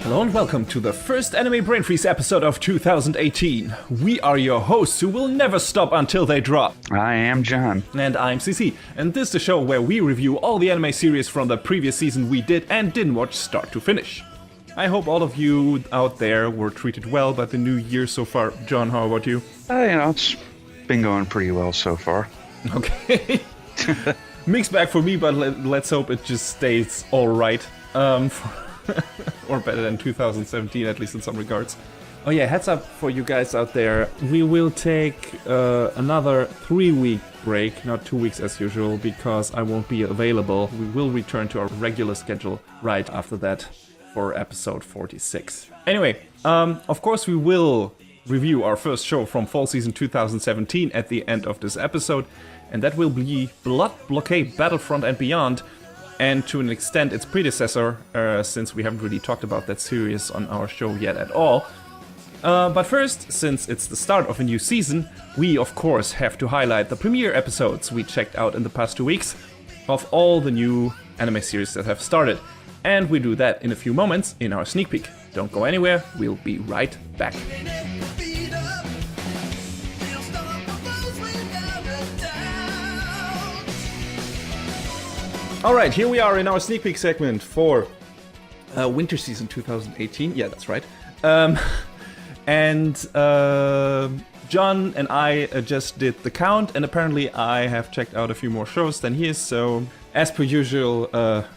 Hello and welcome to the first Anime Brain Freeze episode of 2018. We are your hosts who will never stop until they drop. I am John. And I'm CC, and this is the show where we review all the anime series from the previous season we did and didn't watch start to finish. I hope all of you out there were treated well by the new year so far. John, how about you? It's been going pretty well so far. Okay. Mixed bag for me, but let's hope it just stays alright. Or better than 2017, at least in some regards. Oh yeah, heads up for you guys out there. We will take another 3-week break, not 2 weeks as usual, because I won't be available. We will return to our regular schedule right after that for episode 46. Anyway, of course we will review our first show from fall season 2017 at the end of this episode, and that will be Blood Blockade Battlefront and Beyond, and to an extent its predecessor, since we haven't really talked about that series on our show yet at all. But first, since it's the start of a new season, we of course have to highlight the premiere episodes we checked out in the past 2 weeks of all the new anime series that have started. And we do that in a few moments in our sneak peek. Don't go anywhere, we'll be right back. Alright, here we are in our sneak peek segment for winter season 2018. Yeah, that's right. And John and I just did the count, and apparently I have checked out a few more shows than he is. So, as per usual, the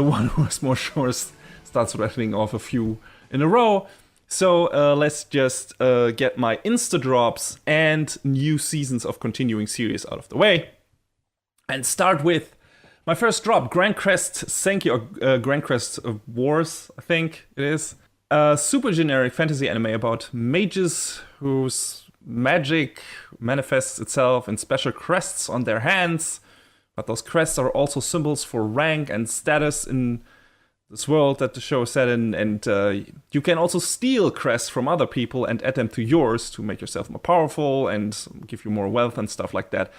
one who has more shows starts rattling off a few in a row. So let's just get my Insta drops and new seasons of continuing series out of the way. And start with my first drop, Grancrest Grancrest Wars, I think it is. A super generic fantasy anime about mages whose magic manifests itself in special crests on their hands. But those crests are also symbols for rank and status in this world that the show is set in. And you can also steal crests from other people and add them to yours to make yourself more powerful and give you more wealth and stuff like that.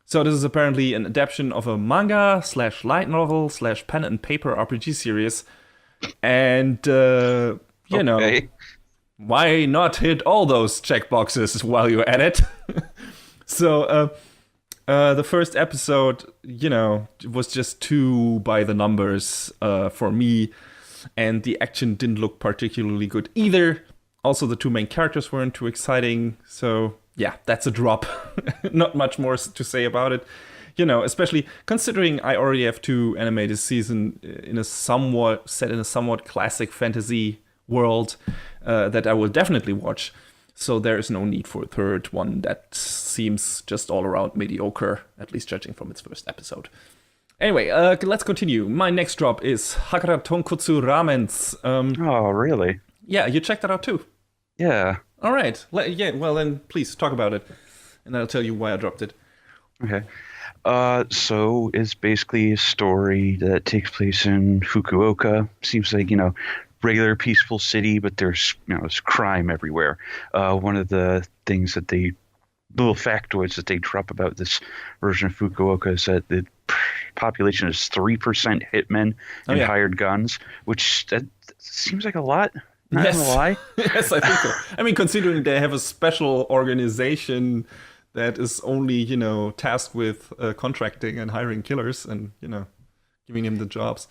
So this is apparently an adaptation of a manga / light novel / pen and paper RPG series. And, you know, why not hit all those checkboxes while you're at it? So, the first episode, you know, was just too by the numbers for me. And the action didn't look particularly good either. Also, the two main characters weren't too exciting. So, yeah, that's a drop. Not much more to say about it. You know, especially considering I already have 2 anime this season in a somewhat classic fantasy world that I will definitely watch. So there is no need for a third one that seems just all around mediocre, at least judging from its first episode. Anyway, let's continue. My next drop is Hakata Tonkotsu Ramens. Oh, really? Yeah, you checked that out too? Yeah. All right. Yeah, well then, please talk about it, and I'll tell you why I dropped it. Okay. So it's basically a story that takes place in Fukuoka. Seems like, you know, regular peaceful city, but there's crime everywhere. One of the things that little factoids that they drop about this version of Fukuoka is that the population is 3% hitmen and hired guns, which that seems like a lot. Not gonna lie. Yes, I think so. I mean, considering they have a special organization that is only, you know, tasked with contracting and hiring killers and, you know, giving them the jobs.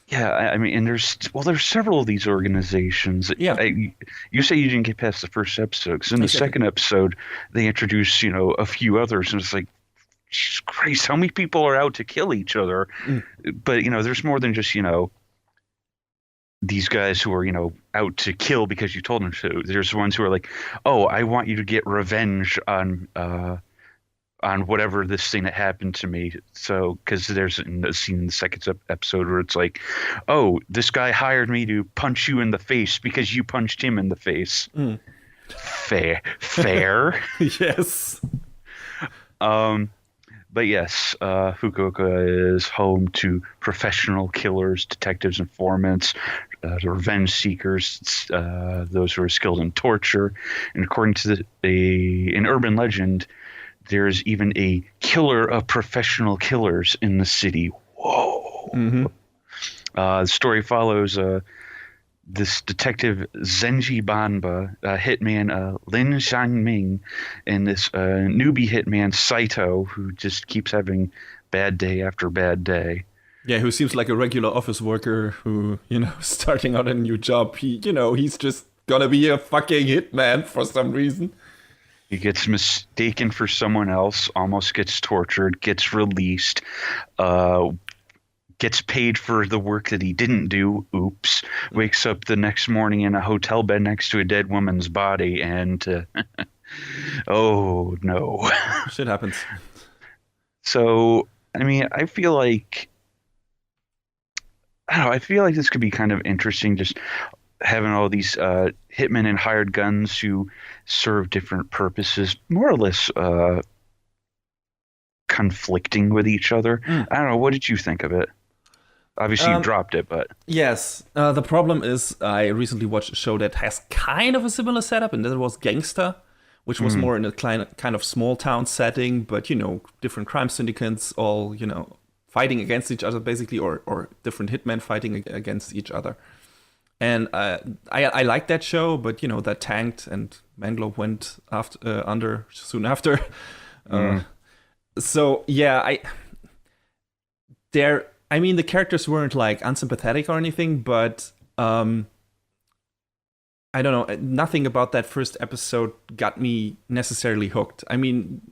Yeah, I mean, and there's several of these organizations. Yeah. You say you didn't get past the first episode, because in the second episode, they introduce, you know, a few others, and it's like, Jesus Christ, how many people are out to kill each other? But, you know, there's more than just, you know, these guys who are, you know, out to kill because you told them to. There's ones who are like, oh, I want you to get revenge on whatever this thing that happened to me. So, because there's a scene in the second episode where it's like, oh, this guy hired me to punch you in the face because you punched him in the face. Fair. Yes. But yes, Fukuoka is home to professional killers, detectives, informants, revenge seekers, those who are skilled in torture. And according to an urban legend, there's even a killer of professional killers in the city. Whoa. Mm-hmm. The story follows this detective Zenji Banba, hitman Lin Xiangming, and this newbie hitman Saito, who just keeps having bad day after bad day. Yeah, who seems like a regular office worker who, starting out a new job. He's just gonna be a fucking hitman for some reason. He gets mistaken for someone else, almost gets tortured, gets released, gets paid for the work that he didn't do. Oops. Wakes up the next morning in a hotel bed next to a dead woman's body, and oh no. Shit happens. So, I mean, I feel like this could be kind of interesting, just having all these hitmen and hired guns who serve different purposes, more or less conflicting with each other. I don't know. What did you think of it? Obviously, you dropped it, but... Yes. The problem is I recently watched a show that has kind of a similar setup, and that was Gangsta, which was more in a kind of small town setting, but, different crime syndicates all, fighting against each other, basically, or different hitmen fighting against each other. And I liked that show, but, that tanked, and Manglobe went under soon after. So, yeah, the characters weren't like unsympathetic or anything, but I don't know. Nothing about that first episode got me necessarily hooked. I mean,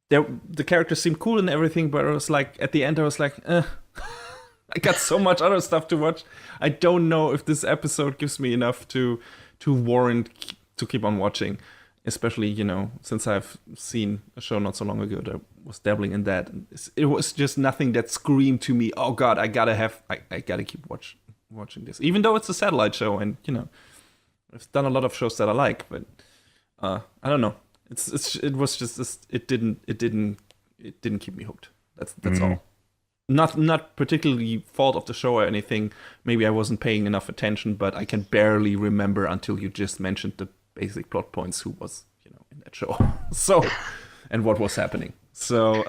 the characters seemed cool and everything, but it was like at the end I was like, I got so much other stuff to watch. I don't know if this episode gives me enough to warrant to keep on watching. Especially, since I've seen a show not so long ago that was dabbling in that. It was just nothing that screamed to me, oh God, I gotta keep watching this. Even though it's a satellite show, and, I've done a lot of shows that I like, but I don't know. It didn't keep me hooked. That's all. Not particularly fault of the show or anything. Maybe I wasn't paying enough attention, but I can barely remember until you just mentioned the basic plot points who was in that show. So, and what was happening. So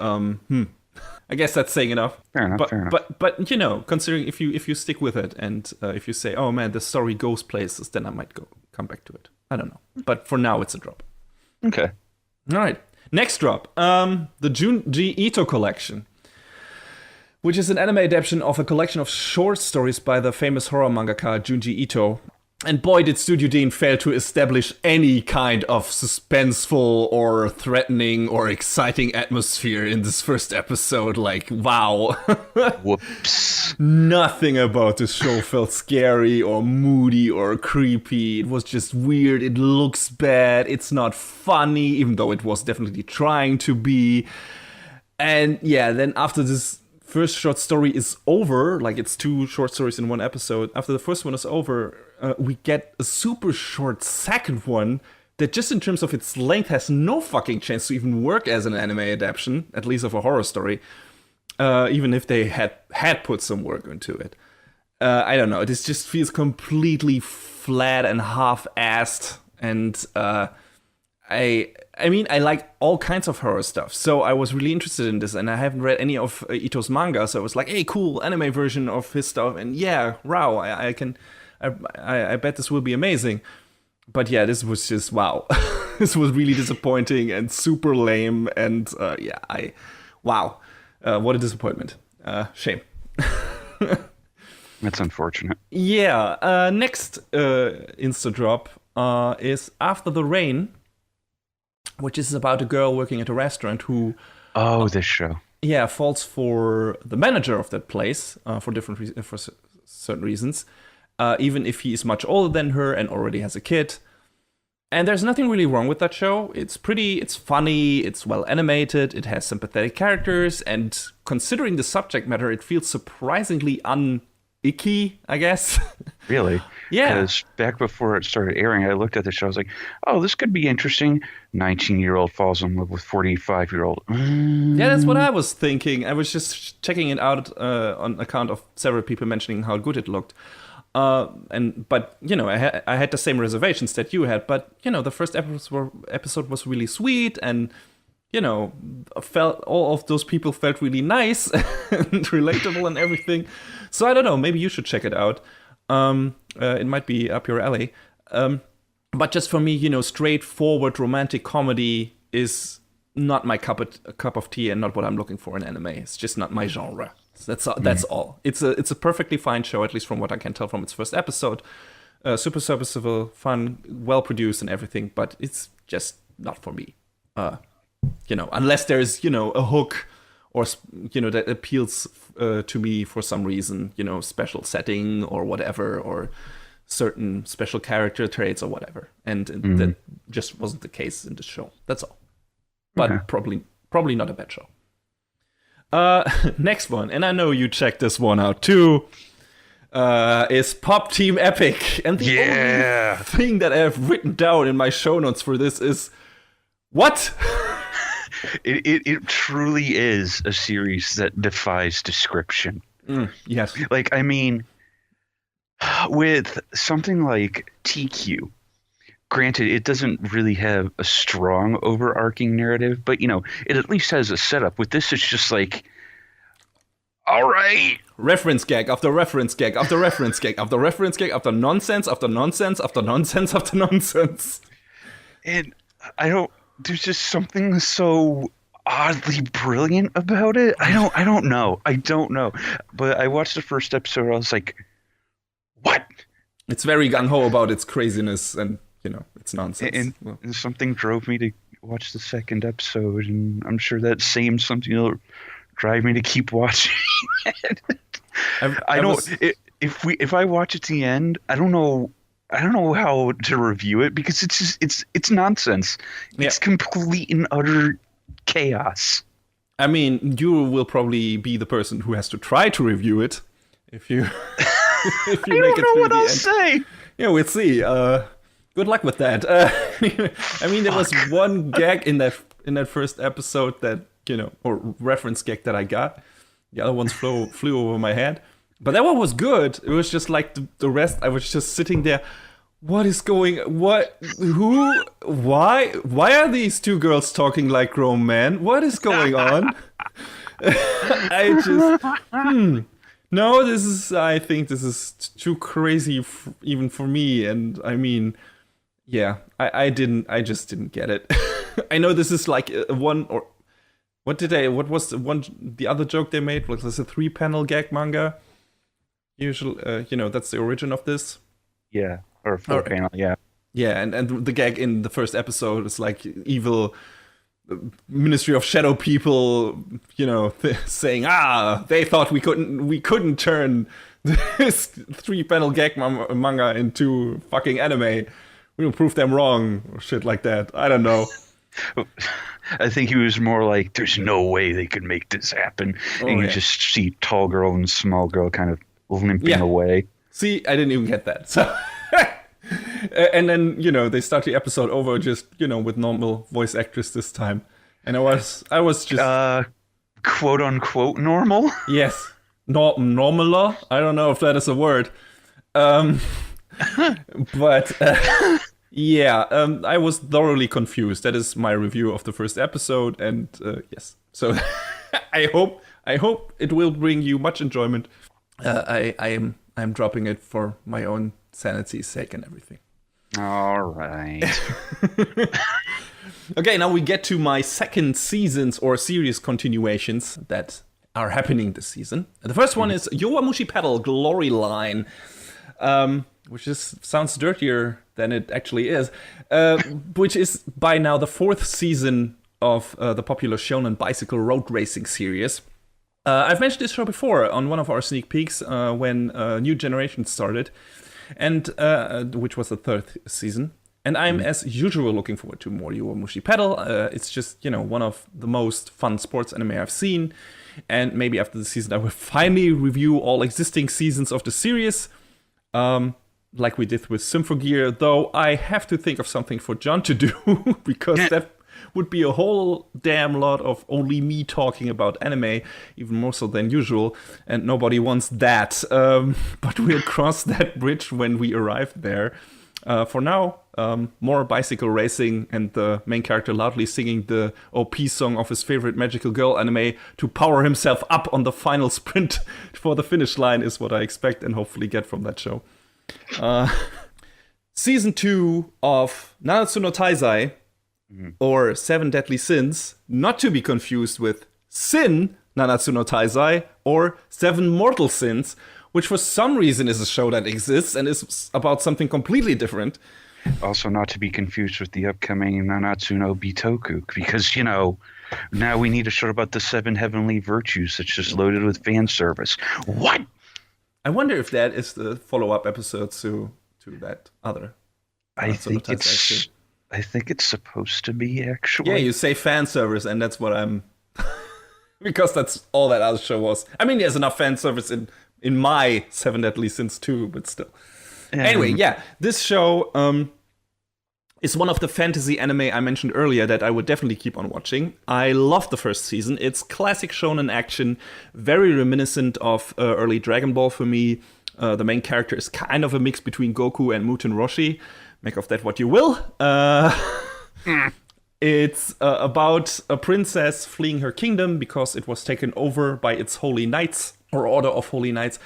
I guess that's saying enough. Fair enough. But considering if you stick with it, and if you say, oh man, the story goes places, then I might come back to it. I don't know, but for now it's a drop. Okay, all right, next drop, the Junji Ito Collection, which is an anime adaptation of a collection of short stories by the famous horror mangaka Junji Ito. And boy, did Studio Dean fail to establish any kind of suspenseful or threatening or exciting atmosphere in this first episode. Like, wow. Whoops. Nothing about this show felt scary or moody or creepy. It was just weird. It looks bad. It's not funny, even though it was definitely trying to be. And yeah, then after this first short story is over, like it's 2 short stories in one episode. After the first one is over, we get a super short second one that just in terms of its length has no fucking chance to even work as an anime adaptation, at least of a horror story, even if they had put some work into it. I don't know, this just feels completely flat and half-assed, and I mean, I like all kinds of horror stuff, so I was really interested in this, and I haven't read any of Ito's manga, so I was like, hey, cool, anime version of his stuff, and yeah, wow, I bet this will be amazing. But yeah, this was just, wow. This was really disappointing and super lame, and wow. What a disappointment. Shame. That's unfortunate. Yeah, next Insta drop is After the Rain, which is about a girl working at a restaurant who... this show. Yeah, falls for the manager of that place for certain reasons. Even if he is much older than her and already has a kid. And there's nothing really wrong with that show. It's funny, it's well animated, it has sympathetic characters, and considering the subject matter, it feels surprisingly icky, I guess. Really? Yeah. Because back before it started airing, I looked at the show, I was like, oh, this could be interesting. 19-year-old falls in love with 45-year-old. Yeah, that's what I was thinking. I was just checking it out on account of several people mentioning how good it looked. But I had the same reservations that you had. But the first episode was really sweet, and all of those people felt really nice and relatable and everything. So I don't know. Maybe you should check it out. It might be up your alley. But just for me, straightforward romantic comedy is not my cup of tea and not what I'm looking for in anime. It's just not my genre. That's all. It's a perfectly fine show, at least from what I can tell from its first episode. Super serviceable, fun, well produced, and everything. But it's just not for me. Unless there's a hook or that appeals to me for some reason. Special setting or whatever, or certain special character traits or whatever. And that just wasn't the case in this show. That's all. But probably not a bad show. Next one, and I know you checked this one out too, is Pop Team Epic. And the only thing that I have written down in my show notes for this is, what? It truly is a series that defies description. Yes. Like, I mean, with something like TQ, granted, it doesn't really have a strong overarching narrative, but, it at least has a setup. With this, it's just like, all right. Reference gag after reference gag after reference gag after reference gag after nonsense after nonsense after nonsense after nonsense. And there's just something so oddly brilliant about it. I don't know. But I watched the first episode, I was like, what? It's very gung-ho about its craziness and, it's nonsense. And something drove me to watch the second episode, and I'm sure that same something will drive me to keep watching it. If I watch it to the end, I don't know how to review it, because it's nonsense. Yeah. It's complete and utter chaos. I mean, you will probably be the person who has to try to review it if you if you make it through the end. I don't know what I'll say. Yeah, we'll see. Good luck with that. I mean, there was one gag in that first episode that, or reference gag that I got. The other ones flew over my head. But that one was good. It was just like the rest. I was just sitting there. What is going? What? Who? Why? Why are these two girls talking like grown men? What is going on? I just. No, I think this is too crazy even for me. And I mean, yeah, I just didn't get it. I know this is like one, or what was the other joke they made? Was this a 3-panel gag manga? Usually, that's the origin of this. Yeah, or a 4-panel, yeah. Yeah, and the gag in the first episode is like evil Ministry of Shadow people, saying, they thought we couldn't turn this 3-panel gag manga into fucking anime. We will prove them wrong, or shit like that. I don't know. I think he was more like, there's no way they could make this happen. And you just see tall girl and small girl kind of limping away. See, I didn't even get that. So, and then, they start the episode over just, with normal voice actress this time. And I was just... quote unquote normal? Yes. Normaler? I don't know if that is a word. But I was thoroughly confused. That is my review of the first episode, and yes. So I hope it will bring you much enjoyment. I'm dropping it for my own sanity's sake and everything. All right. Okay, now we get to my second seasons or series continuations that are happening this season. The first one is Yowamushi Pedal Glory Line. Which sounds dirtier than it actually is, which is by now the 4th season of the popular Shonen Bicycle Road Racing series. I've mentioned this show before on one of our sneak peeks when New Generation started, and which was the 3rd season. And I'm, as usual, looking forward to more Yowamushi Pedal. It's just, one of the most fun sports anime I've seen. And maybe after the season, I will finally review all existing seasons of the series. Like we did with Symphogear, though I have to think of something for John to do, because that would be a whole damn lot of only me talking about anime, even more so than usual, and nobody wants that. But we'll cross that bridge when we arrive there. For now, more bicycle racing and the main character loudly singing the OP song of his favorite magical girl anime to power himself up on the final sprint for the finish line is what I expect and hopefully get from that show. Season 2 of Nanatsu no Taizai, or Seven Deadly Sins, not to be confused with Sin Nanatsu no Taizai, or Seven Mortal Sins, which for some reason is a show that exists and is about something completely different. Also not to be confused with the upcoming Nanatsu no Bitoku, because, now we need a show about the 7 heavenly virtues that's just loaded with fan service. What? I wonder if that is the follow-up episode to that other. I think it's supposed to be, actually. Yeah, you say fan service, and that's what I'm... because that's all that other show was. I mean, there's enough fan service in my 7 Deadly Sins too, but still. Anyway, yeah, this show is one of the fantasy anime I mentioned earlier that I would definitely keep on watching. I love the first season. It's classic shonen action, very reminiscent of early Dragon Ball for me. The main character is kind of a mix between Goku and Muten Roshi. Make of that what you will. It's about a princess fleeing her kingdom because it was taken over by its holy knights, or order of holy knights.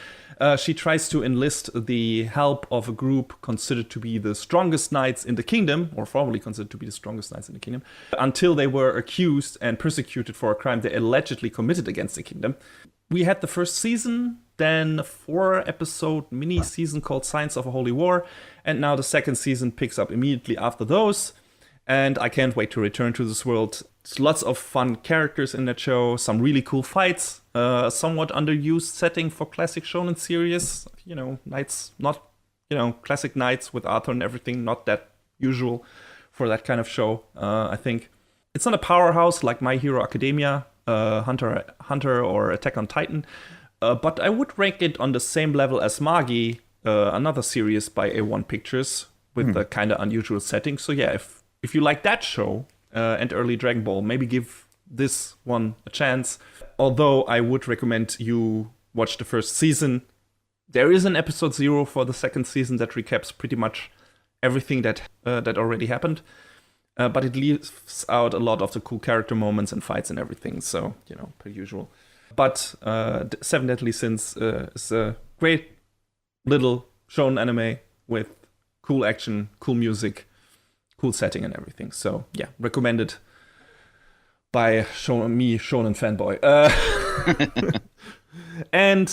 She tries to enlist the help of a group considered to be the strongest knights in the kingdom, or formerly considered to be the strongest knights in the kingdom, until they were accused and persecuted for a crime they allegedly committed against the kingdom. We had the first season, then a 4-episode mini-season called Signs of a Holy War, and now the second season picks up immediately after those. And I can't wait to return to this world. There's lots of fun characters in that show, some really cool fights, somewhat underused setting for classic shonen series. Knights, not, classic knights with Arthur and everything, not that usual for that kind of show, I think. It's not a powerhouse like My Hero Academia, Hunter or Attack on Titan, but I would rank it on the same level as Magi, another series by A1 Pictures, with a kind of unusual setting. So yeah, if you like that show and early Dragon Ball, maybe give this one a chance. Although I would recommend you watch the first season. There is an episode 0 for the second season that recaps pretty much everything that already happened. But it leaves out a lot of the cool character moments and fights and everything. So, per usual. But Seven Deadly Sins is a great little shonen anime with cool action, cool music, cool setting and everything. So, yeah, recommended by me, Shonen Fanboy. And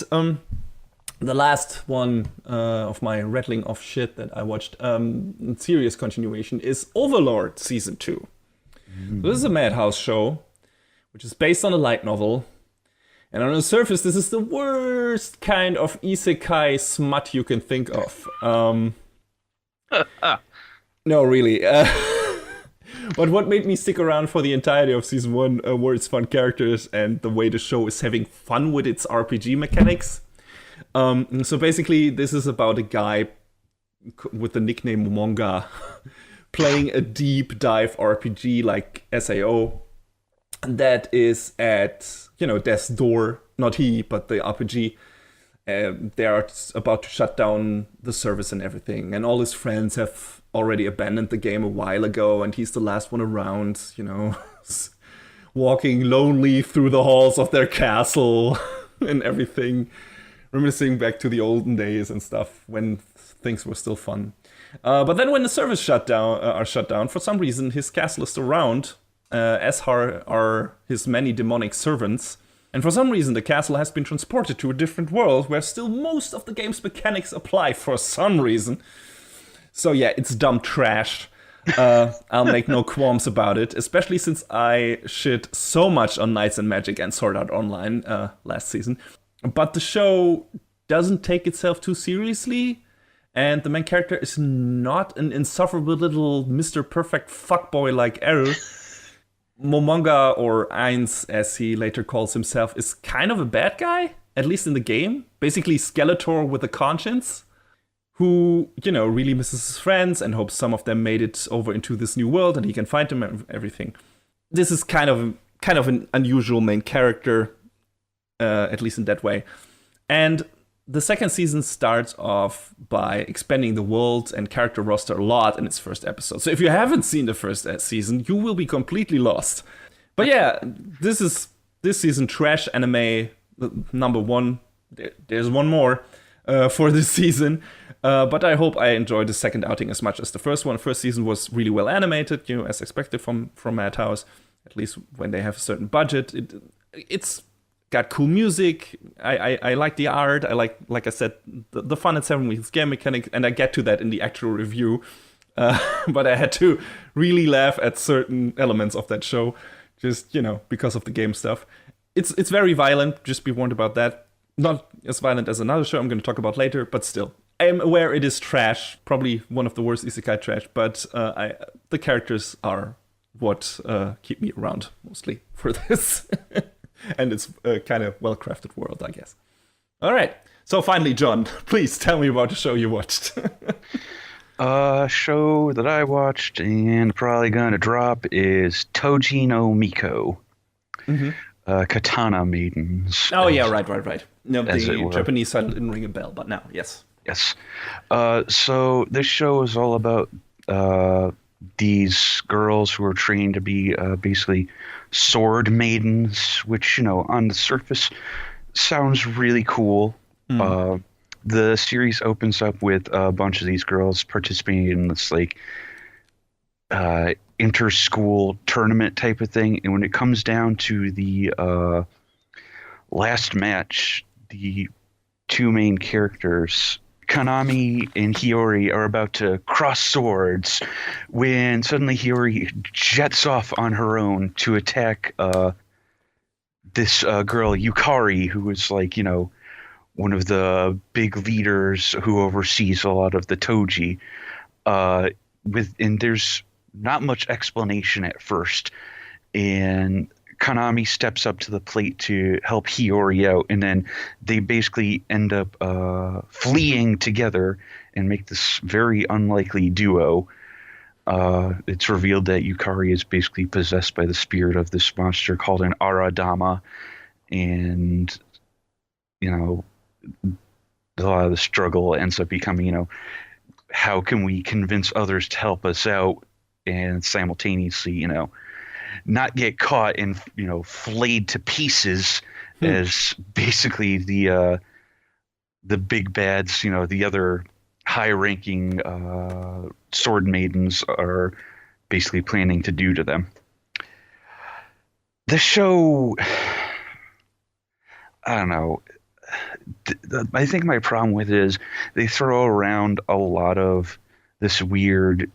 the last one of my rattling of shit that I watched, serious continuation, is Overlord Season 2. So this is a Madhouse show, which is based on a light novel. And on the surface, this is the worst kind of isekai smut you can think of. No, really. But what made me stick around for the entirety of Season 1 were its fun characters and the way the show is having fun with its RPG mechanics. So basically, this is about a guy with the nickname Monga playing a deep dive RPG like SAO that is at, death's door. Not he, but the RPG. They are about to shut down the service and everything. And all his friends have already abandoned the game a while ago, and he's the last one around, walking lonely through the halls of their castle and everything, reminiscing back to the olden days and stuff when things were still fun. But then when the servers shut down, for some reason his castle is around, as are his many demonic servants. And for some reason, the castle has been transported to a different world where still most of the game's mechanics apply for some reason. So yeah, it's dumb trash. I'll make no qualms about it, especially since I shit so much on Knights and Magic and Sword Art Online last season. But the show doesn't take itself too seriously, and the main character is not an insufferable little Mr. Perfect fuckboy like Eru. Momonga, or Eins, as he later calls himself, is kind of a bad guy, at least in the game. Basically Skeletor with a conscience, who, really misses his friends and hopes some of them made it over into this new world and he can find them and everything. This is kind of an unusual main character, at least in that way. And the second season starts off by expanding the world and character roster a lot in its first episode. So if you haven't seen the first season, you will be completely lost. But yeah, this season trash anime number 1. There's one more for this season. But I hope I enjoyed the second outing as much as the first one. First season was really well animated, as expected from Madhouse, at least when they have a certain budget. It's got cool music. I like the art. I like I said, the fun at 7 weeks game mechanic, and I get to that in the actual review. But I had to really laugh at certain elements of that show, just because of the game stuff. It's very violent. Just be warned about that. Not as violent as another show I'm going to talk about later, but still. I am aware it is trash, probably one of the worst isekai trash, but the characters are what keep me around mostly for this. And it's a kind of well-crafted world, I guess. All right. So finally, John, please tell me about the show you watched. Show that I watched and probably gonna drop is Toji no Miko. Katana Maidens. Oh, yeah, right. No, the Japanese title didn't ring a bell, but now, yes. Yes. So this show is all about these girls who are trained to be basically sword maidens, which, on the surface sounds really cool. The series opens up with a bunch of these girls participating in this inter-school tournament type of thing. And when it comes down to the last match, the two main characters, Kanami and Hiyori, are about to cross swords when suddenly Hiyori jets off on her own to attack this girl, Yukari, who is one of the big leaders who oversees a lot of the Toji. And there's not much explanation at first. And Kanami steps up to the plate to help Hiyori out, and then they basically end up fleeing together and make this very unlikely duo. It's revealed that Yukari is basically possessed by the spirit of this monster called an Aradama, and a lot of the struggle ends up becoming, how can we convince others to help us out and simultaneously, not get caught and, flayed to pieces as basically the big bads, the other high-ranking sword maidens are basically planning to do to them. The show, I don't know. I think my problem with it is they throw around a lot of this weird,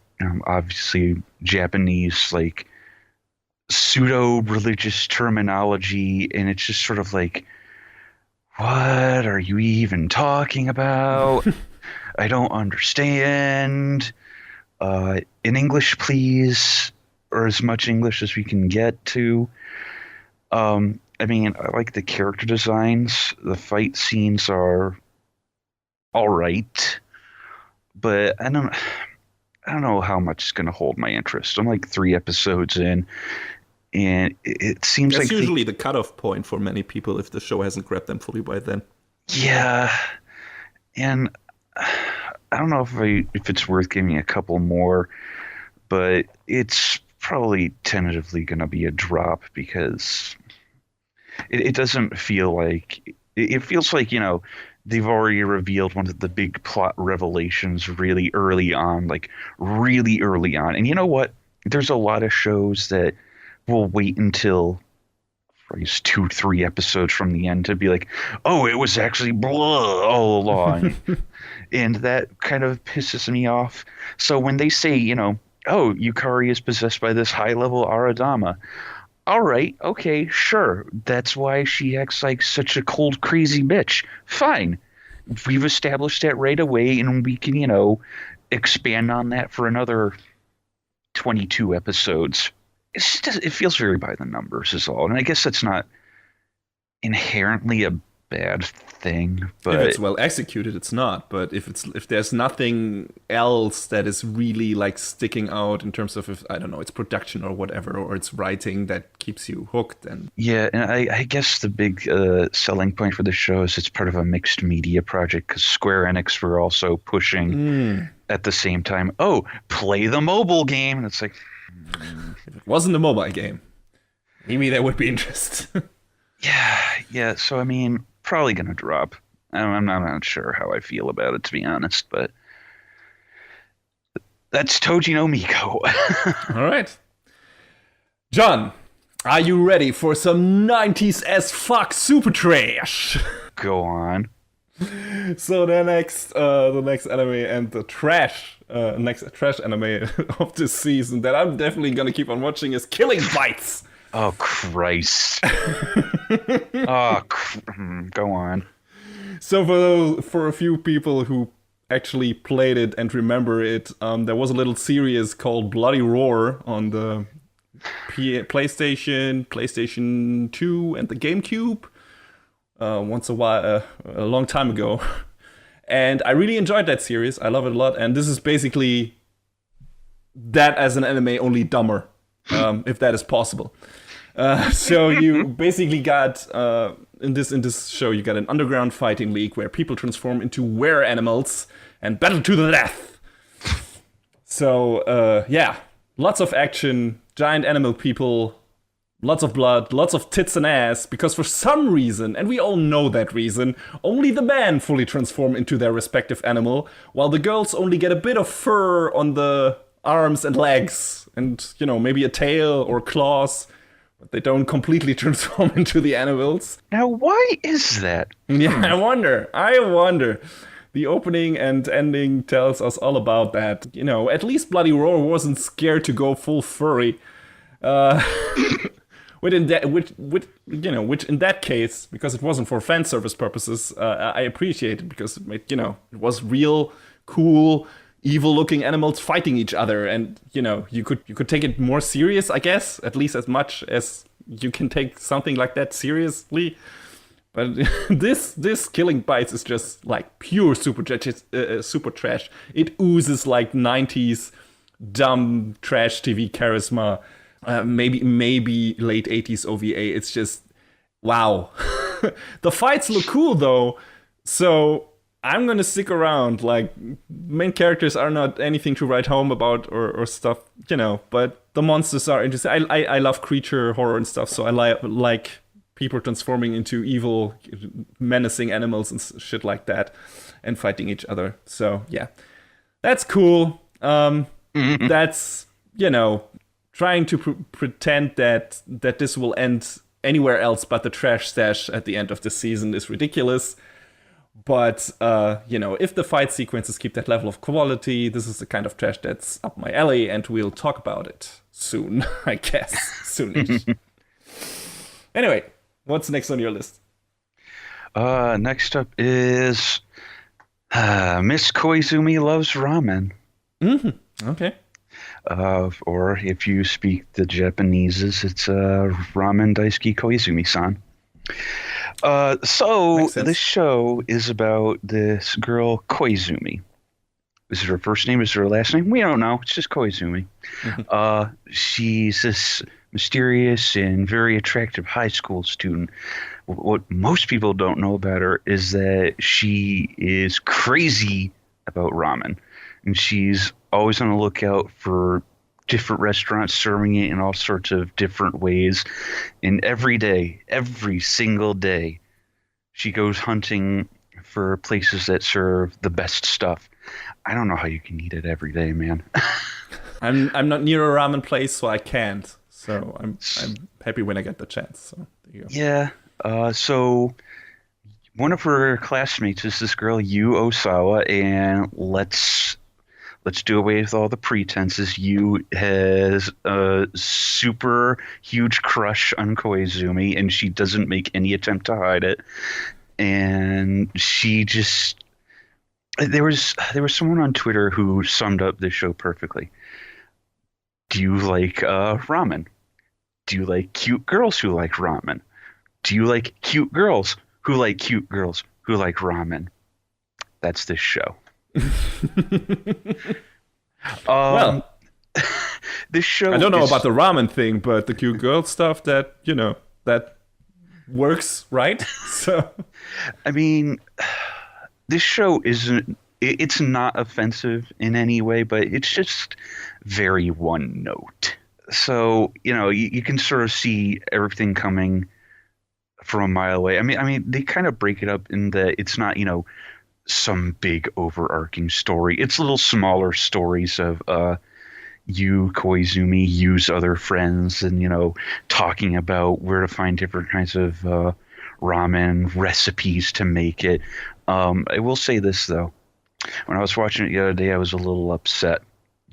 obviously Japanese, pseudo-religious terminology, and it's just sort of what are you even talking about? I don't understand. In English, please, or as much English as we can get to. I like the character designs. The fight scenes are all right, but I don't know how much is going to hold my interest. I'm 3 episodes in, and it seems that's usually the cutoff point for many people if the show hasn't grabbed them fully by then. Yeah, and I don't know if it's worth giving a couple more, but it's probably tentatively going to be a drop because it doesn't feel like it feels like they've already revealed one of the big plot revelations really early on, and you know what, there's a lot of shows that will wait until 2-3 episodes from the end to be oh, it was actually blah all along. And that kind of pisses me off. So when they say oh, Yukari is possessed by this high-level Aradama. All right, okay, sure. That's why she acts like such a cold, crazy bitch. Fine. We've established that right away, and we can, expand on that for another 22 episodes. It feels very by the numbers is all. And I guess that's not inherently a bad thing, but if it's well executed, it's not. But if there's nothing else that is really sticking out in terms of it's production or whatever, or it's writing that keeps you hooked, and and I guess the big selling point for the show is it's part of a mixed media project because Square Enix were also pushing at the same time. Oh, play the mobile game, and it's if it wasn't a mobile game, maybe there would be interest. Yeah. So probably gonna drop. I'm not sure how I feel about it, to be honest, but That's Toji no Miko. All right. John, are you ready for some 90s as fuck super trash? Go on. So the next anime and the next trash anime of this season that I'm definitely gonna keep on watching is Killing Bites. Oh, Christ. Go on. So for a few people who actually played it and remember it, there was a little series called Bloody Roar on the PlayStation 2, and the GameCube. A long time ago. And I really enjoyed that series. I love it a lot. And this is basically that as an anime, only dumber, if that is possible. So you basically got in this show, you got an underground fighting league where people transform into were animals and battle to the death. So lots of action, giant animal people, lots of blood, lots of tits and ass, because for some reason, and we all know that reason, only the men fully transform into their respective animal, while the girls only get a bit of fur on the arms and legs, and, maybe a tail or claws, but they don't completely transform into the animals. Now, why is that? Yeah, I wonder. The opening and ending tells us all about that. At least Bloody Roar wasn't scared to go full furry. Which in that case, because it wasn't for fan service purposes, I appreciate it, because it made, it was real, cool, evil-looking animals fighting each other, and you could take it more serious, I guess, at least as much as you can take something like that seriously. But this Killing Bites is just like pure super trash. It oozes like 90s dumb trash TV charisma. Maybe late 80s OVA. It's just, wow. The fights look cool, though, so I'm gonna stick around. Like, main characters are not anything to write home about or stuff, but the monsters are interesting. I love creature horror and stuff, so I like people transforming into evil, menacing animals and shit like that, and fighting each other. So, yeah. That's cool. That's, trying to pretend that this will end anywhere else but the trash stash at the end of the season is ridiculous. But, if the fight sequences keep that level of quality, this is the kind of trash that's up my alley, and we'll talk about it soon, I guess. Soonish. Anyway, what's next on your list? Next up is Miss Koizumi Loves Ramen. Okay. Or if you speak the Japaneses, it's Ramen Daisuki Koizumi-san. So this show is about this girl, Koizumi. Is it her first name? Is it her last name? We don't know. It's just Koizumi. She's this mysterious and very attractive high school student. What most people don't know about her is that she is crazy about ramen. And she's always on the lookout for different restaurants serving it in all sorts of different ways. And every single day, she goes hunting for places that serve the best stuff. I don't know how you can eat it every day, man. I'm not near a ramen place, so I can't. So I'm happy when I get the chance. So there you go. Yeah. So one of her classmates is this girl, Yu Osawa, and let's do away with all the pretenses. Yu has a super huge crush on Koizumi, and she doesn't make any attempt to hide it. And she just... There was someone on Twitter who summed up this show perfectly. Do you like ramen? Do you like cute girls who like ramen? Do you like cute girls who like cute girls who like ramen? That's this show. Well, this show. I don't know about the ramen thing, but the cute girl stuff that works, right? So, I mean, this show isn't. It's not offensive in any way, but it's just very one note. So you can sort of see everything coming from a mile away. I mean, they kind of break it up in that it's not some big overarching story. It's little smaller stories of you, Koizumi, use other friends, and talking about where to find different kinds of ramen recipes to make it. I will say this though, when I was watching it the other day, I was a little upset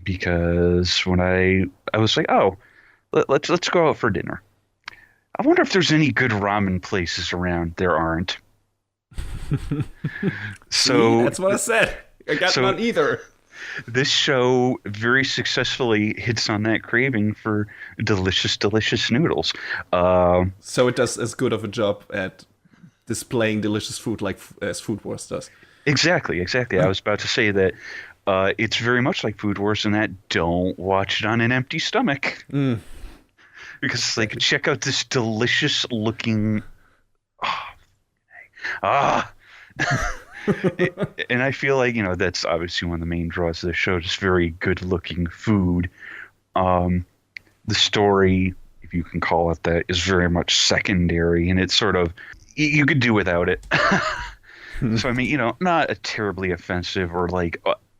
because when I was like, oh, let's go out for dinner. I wonder if there's any good ramen places around. There aren't. See, that's what I said. I got none either. This show very successfully hits on that craving for delicious, delicious noodles. So it does as good of a job at displaying delicious food as Food Wars does. Exactly. I was about to say that it's very much like Food Wars in that don't watch it on an empty stomach. Because check out this delicious looking... And I feel like, that's obviously one of the main draws of the show, just very good-looking food. The story, if you can call it that, is very much secondary, and it's sort of, you could do without it. So, I mean, not a terribly offensive or,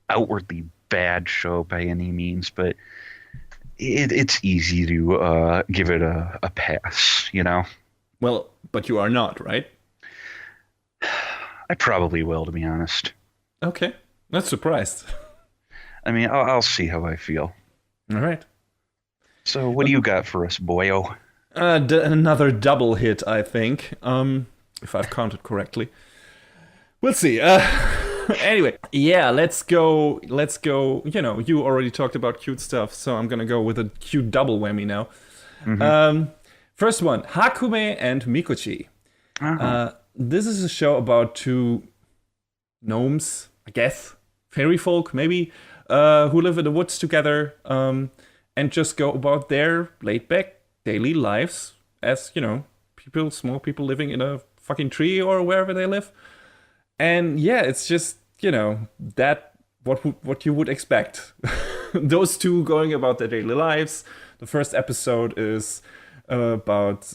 outwardly bad show by any means, but it's easy to give it a pass, Well, but you are not, right? I probably will, to be honest. Okay. Not surprised. I mean, I'll see how I feel. All right. So what do you got for us, boyo? Another double hit, I think, if I've counted correctly. We'll see. Anyway, yeah, let's go. You already talked about cute stuff, so I'm going to go with a cute double whammy now. Mm-hmm. First one, Hakumei and Mikochi. Uh-huh. This is a show about two gnomes, I guess, fairy folk maybe, who live in the woods together and just go about their laid-back daily lives as, small people living in a fucking tree or wherever they live. And yeah, it's just, that what you would expect. Those two going about their daily lives. The first episode is about...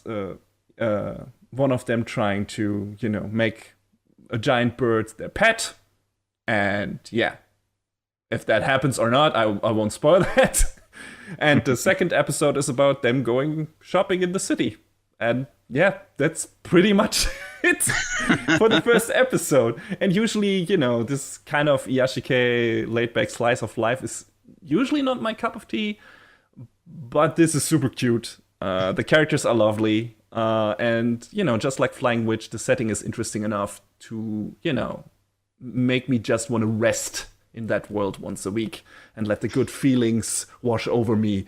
one of them trying to, make a giant bird their pet. And yeah, if that happens or not, I won't spoil that. And the second episode is about them going shopping in the city. And yeah, that's pretty much it for the first episode. And usually, this kind of Iyashikei laid-back slice of life is usually not my cup of tea. But this is super cute. The characters are lovely. And, just like Flying Witch, the setting is interesting enough to, make me just want to rest in that world once a week and let the good feelings wash over me.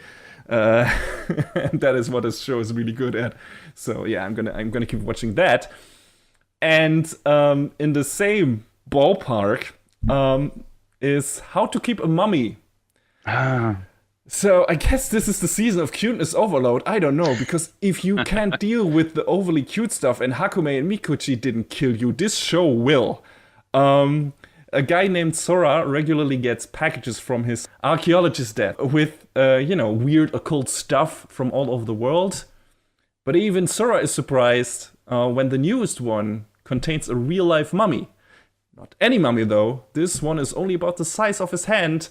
And that is what this show is really good at. So yeah, I'm gonna keep watching that. And in the same ballpark is How to Keep a Mummy. So I guess this is the season of cuteness overload. I don't know, because if you can't deal with the overly cute stuff and Hakumei and Mikochi didn't kill you, this show will. A guy named Sora regularly gets packages from his archaeologist dad with, weird occult stuff from all over the world. But even Sora is surprised when the newest one contains a real-life mummy. Not any mummy, though. This one is only about the size of his hand.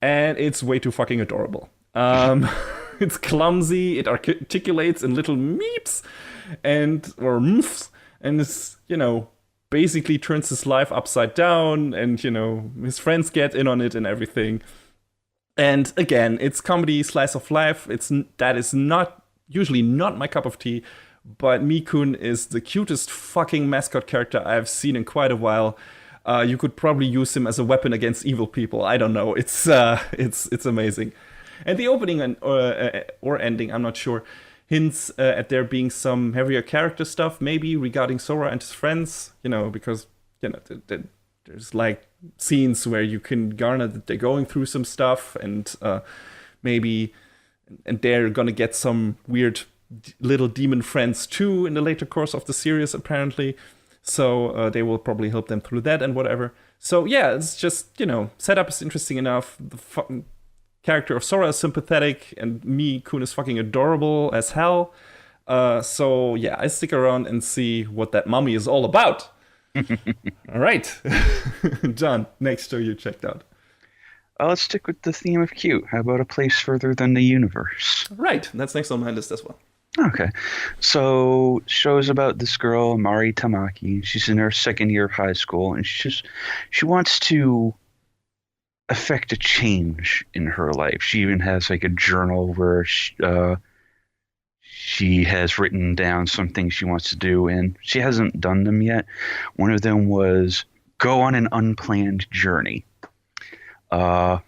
And it's way too fucking adorable. It's clumsy, it articulates in little meeps or mfs, and it's, basically turns his life upside down, and, his friends get in on it and everything. And again, it's comedy, slice of life. That is usually not my cup of tea, but Mikun is the cutest fucking mascot character I've seen in quite a while. You could probably use him as a weapon against evil people. I don't know. It's amazing. And the opening or ending, I'm not sure, hints at there being some heavier character stuff, maybe regarding Sora and his friends. Because there's scenes where you can garner that they're going through some stuff, and maybe they're gonna get some weird little demon friends too in the later course of the series, apparently. So they will probably help them through that and whatever. So yeah, it's just, setup is interesting enough. The character of Sora is sympathetic, and Kun is fucking adorable as hell. So yeah, I stick around and see what that mummy is all about. All right. John, next show you checked out. Let's stick with the theme of cute. How about A Place Further Than the Universe? Right. That's next on my list as well. Okay. So, show's about this girl, Mari Tamaki. She's in her second year of high school, and she wants to affect a change in her life. She even has like a journal where she has written down some things she wants to do, and she hasn't done them yet. One of them was go on an unplanned journey. And,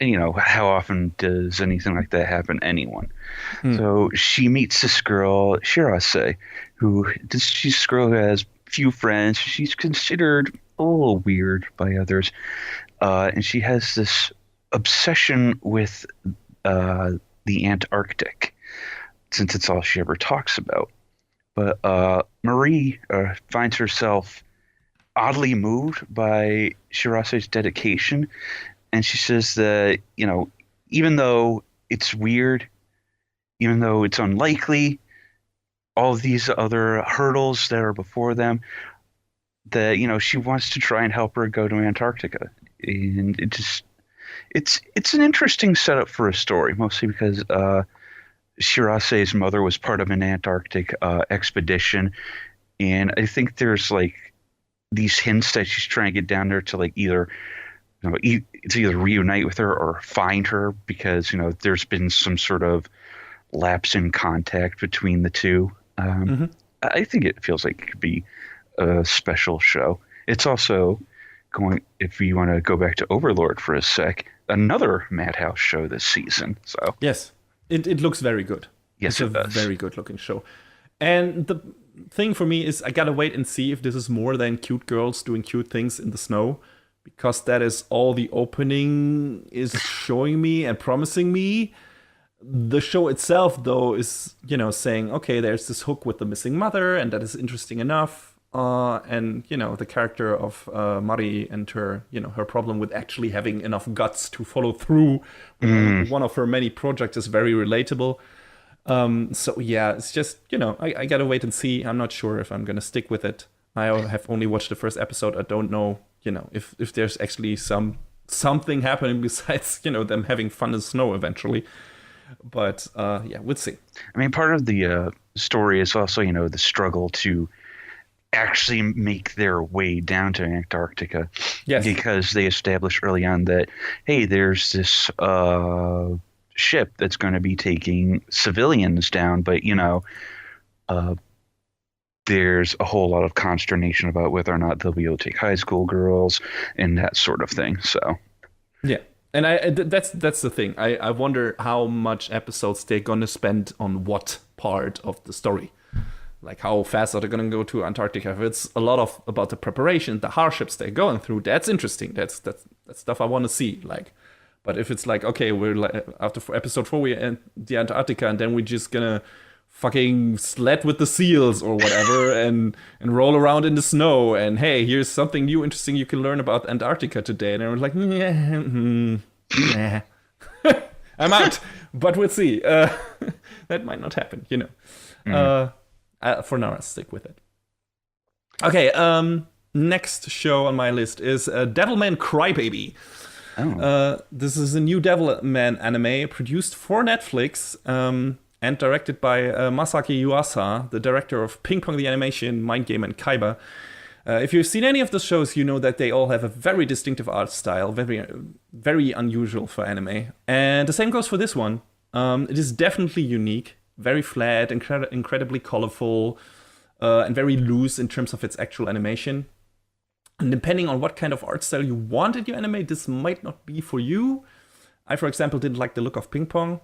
you know, how often does anything like that happen to anyone? So she meets this girl, Shirase, she's this girl who has few friends. She's considered a little weird by others. And she has this obsession with the Antarctic, since it's all she ever talks about. But Marie finds herself oddly moved by Shirase's dedication. And she says that, you know, even though it's weird, even though it's unlikely, all of these other hurdles that are before them, that, you know, she wants to try and help her go to Antarctica. And it's an interesting setup for a story, mostly because Shirase's mother was part of an Antarctic expedition. And I think there's like these hints that she's trying to get down there to like either, you know, it's either reunite with her or find her, because, you know, there's been some sort of lapse in contact between the two. I think it feels like it could be a special show. It's also going, if you want to go back to Overlord for a sec, another Madhouse show this season. So yes, it looks very good. Yes, it's it a does. Very good looking show. And the thing for me is I gotta wait and see if this is more than cute girls doing cute things in the snow, because that is all the opening is showing me and promising me. The show itself, though, is, you know, saying, okay, there's this hook with the missing mother, and that is interesting enough. And, you know, the character of Mari and her, you know, her problem with actually having enough guts to follow through one of her many projects is very relatable. So, yeah, it's just, you know, I gotta wait and see. I'm not sure if I'm gonna stick with it. I have only watched the first episode. I don't know, you know, if there's actually something happening besides, you know, them having fun in snow eventually. But yeah, we'll see. I mean, part of the story is also, you know, the struggle to actually make their way down to Antarctica. Yes. Because they established early on that, hey, there's this ship that's going to be taking civilians down, but, you know, there's a whole lot of consternation about whether or not they'll be able to take high school girls and that sort of thing. So yeah. And that's the thing. I wonder how much episodes they're gonna spend on what part of the story. Like, how fast are they gonna go to Antarctica? If it's a lot about the preparation, the hardships they're going through, that's interesting. That's stuff I want to see. Like, but if it's like, okay, we're like, after episode 4 we're in the Antarctica, and then we're just gonna fucking sled with the seals or whatever and roll around in the snow, and hey, here's something new interesting you can learn about Antarctica today, and I was like, nah. I'm out. But we'll see. That might not happen, you know. For now, I'll stick with it. Okay, next show on my list is Devilman Crybaby. This is a new Devilman anime produced for Netflix, and directed by Masaki Yuasa, the director of Ping Pong the Animation, Mind Game, and Kaiba. If you've seen any of the shows, you know that they all have a very distinctive art style, very, very unusual for anime. And the same goes for this one. It is definitely unique, very flat, incredibly colorful, and very loose in terms of its actual animation. And depending on what kind of art style you want in your anime, this might not be for you. I, for example, didn't like the look of Ping Pong.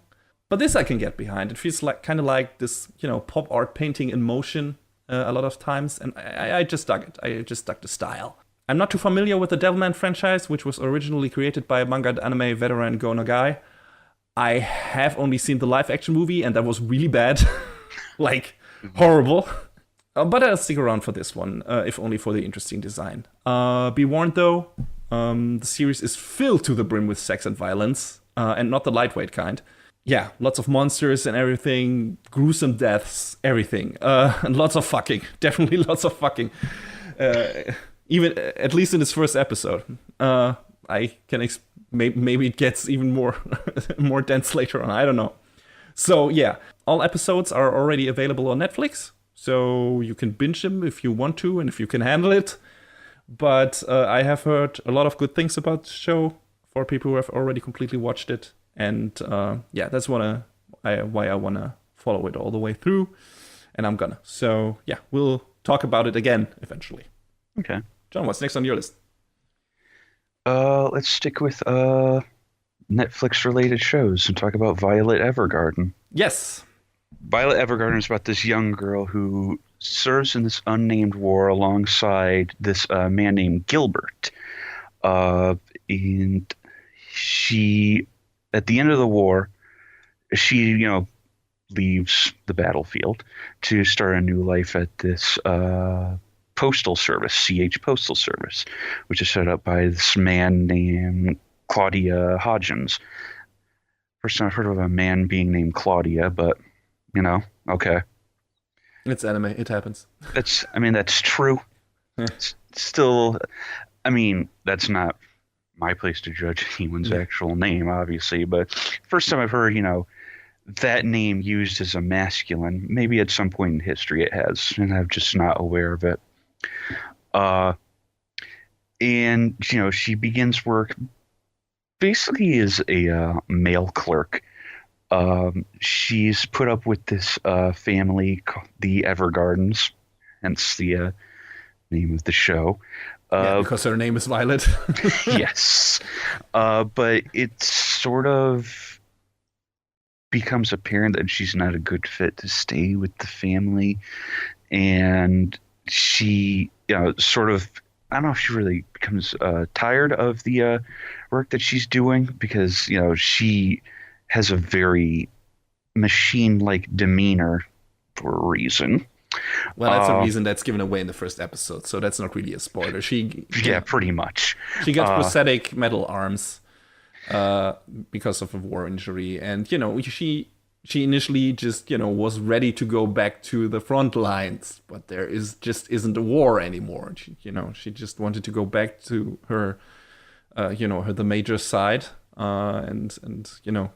But this I can get behind. It feels like kind of like this, you know, pop art painting in motion a lot of times, and I just dug it. I just dug the style. I'm not too familiar with the Devilman franchise, which was originally created by manga and anime veteran Go Nagai. I have only seen the live-action movie, and that was really bad. Like, horrible. But I'll stick around for this one, if only for the interesting design. Be warned, though, the series is filled to the brim with sex and violence, and not the lightweight kind. Yeah, lots of monsters and everything, gruesome deaths, everything. And lots of fucking. Definitely lots of fucking. Even at least in this first episode. I can maybe it gets even more more dense later on. I don't know. So yeah, all episodes are already available on Netflix, so you can binge them if you want to and if you can handle it. But I have heard a lot of good things about the show for people who have already completely watched it, and yeah, that's why I wanna follow it all the way through, and I'm gonna. So yeah, we'll talk about it again eventually. Okay. John, what's next on your list? Let's stick with Netflix-related shows and talk about Violet Evergarden. Yes. Violet Evergarden is about this young girl who serves in this unnamed war alongside this man named Gilbert. And she, at the end of the war, she, leaves the battlefield to start a new life at this postal service, CH Postal Service, which is set up by this man named Claudia Hodgins. First time I've heard of a man being named Claudia, but, okay. It's anime. It happens. That's true. Yeah. Still, that's not my place to judge anyone's actual name, obviously, but first time I've heard, that name used as a masculine. Maybe at some point in history it has, and I'm just not aware of it. And she begins work basically as a mail clerk. She's put up with this family, the Evergardens, hence the name of the show. Because her name is Violet. Yes. But it sort of becomes apparent that she's not a good fit to stay with the family. And she, sort of, I don't know if she really becomes tired of the work that she's doing because, she has a very machine-like demeanor for a reason. Well, that's a reason that's given away in the first episode, so that's not really a spoiler. Yeah, pretty much. She got prosthetic metal arms because of a war injury, and she initially just was ready to go back to the front lines, but there isn't a war anymore. She just wanted to go back to her the major side and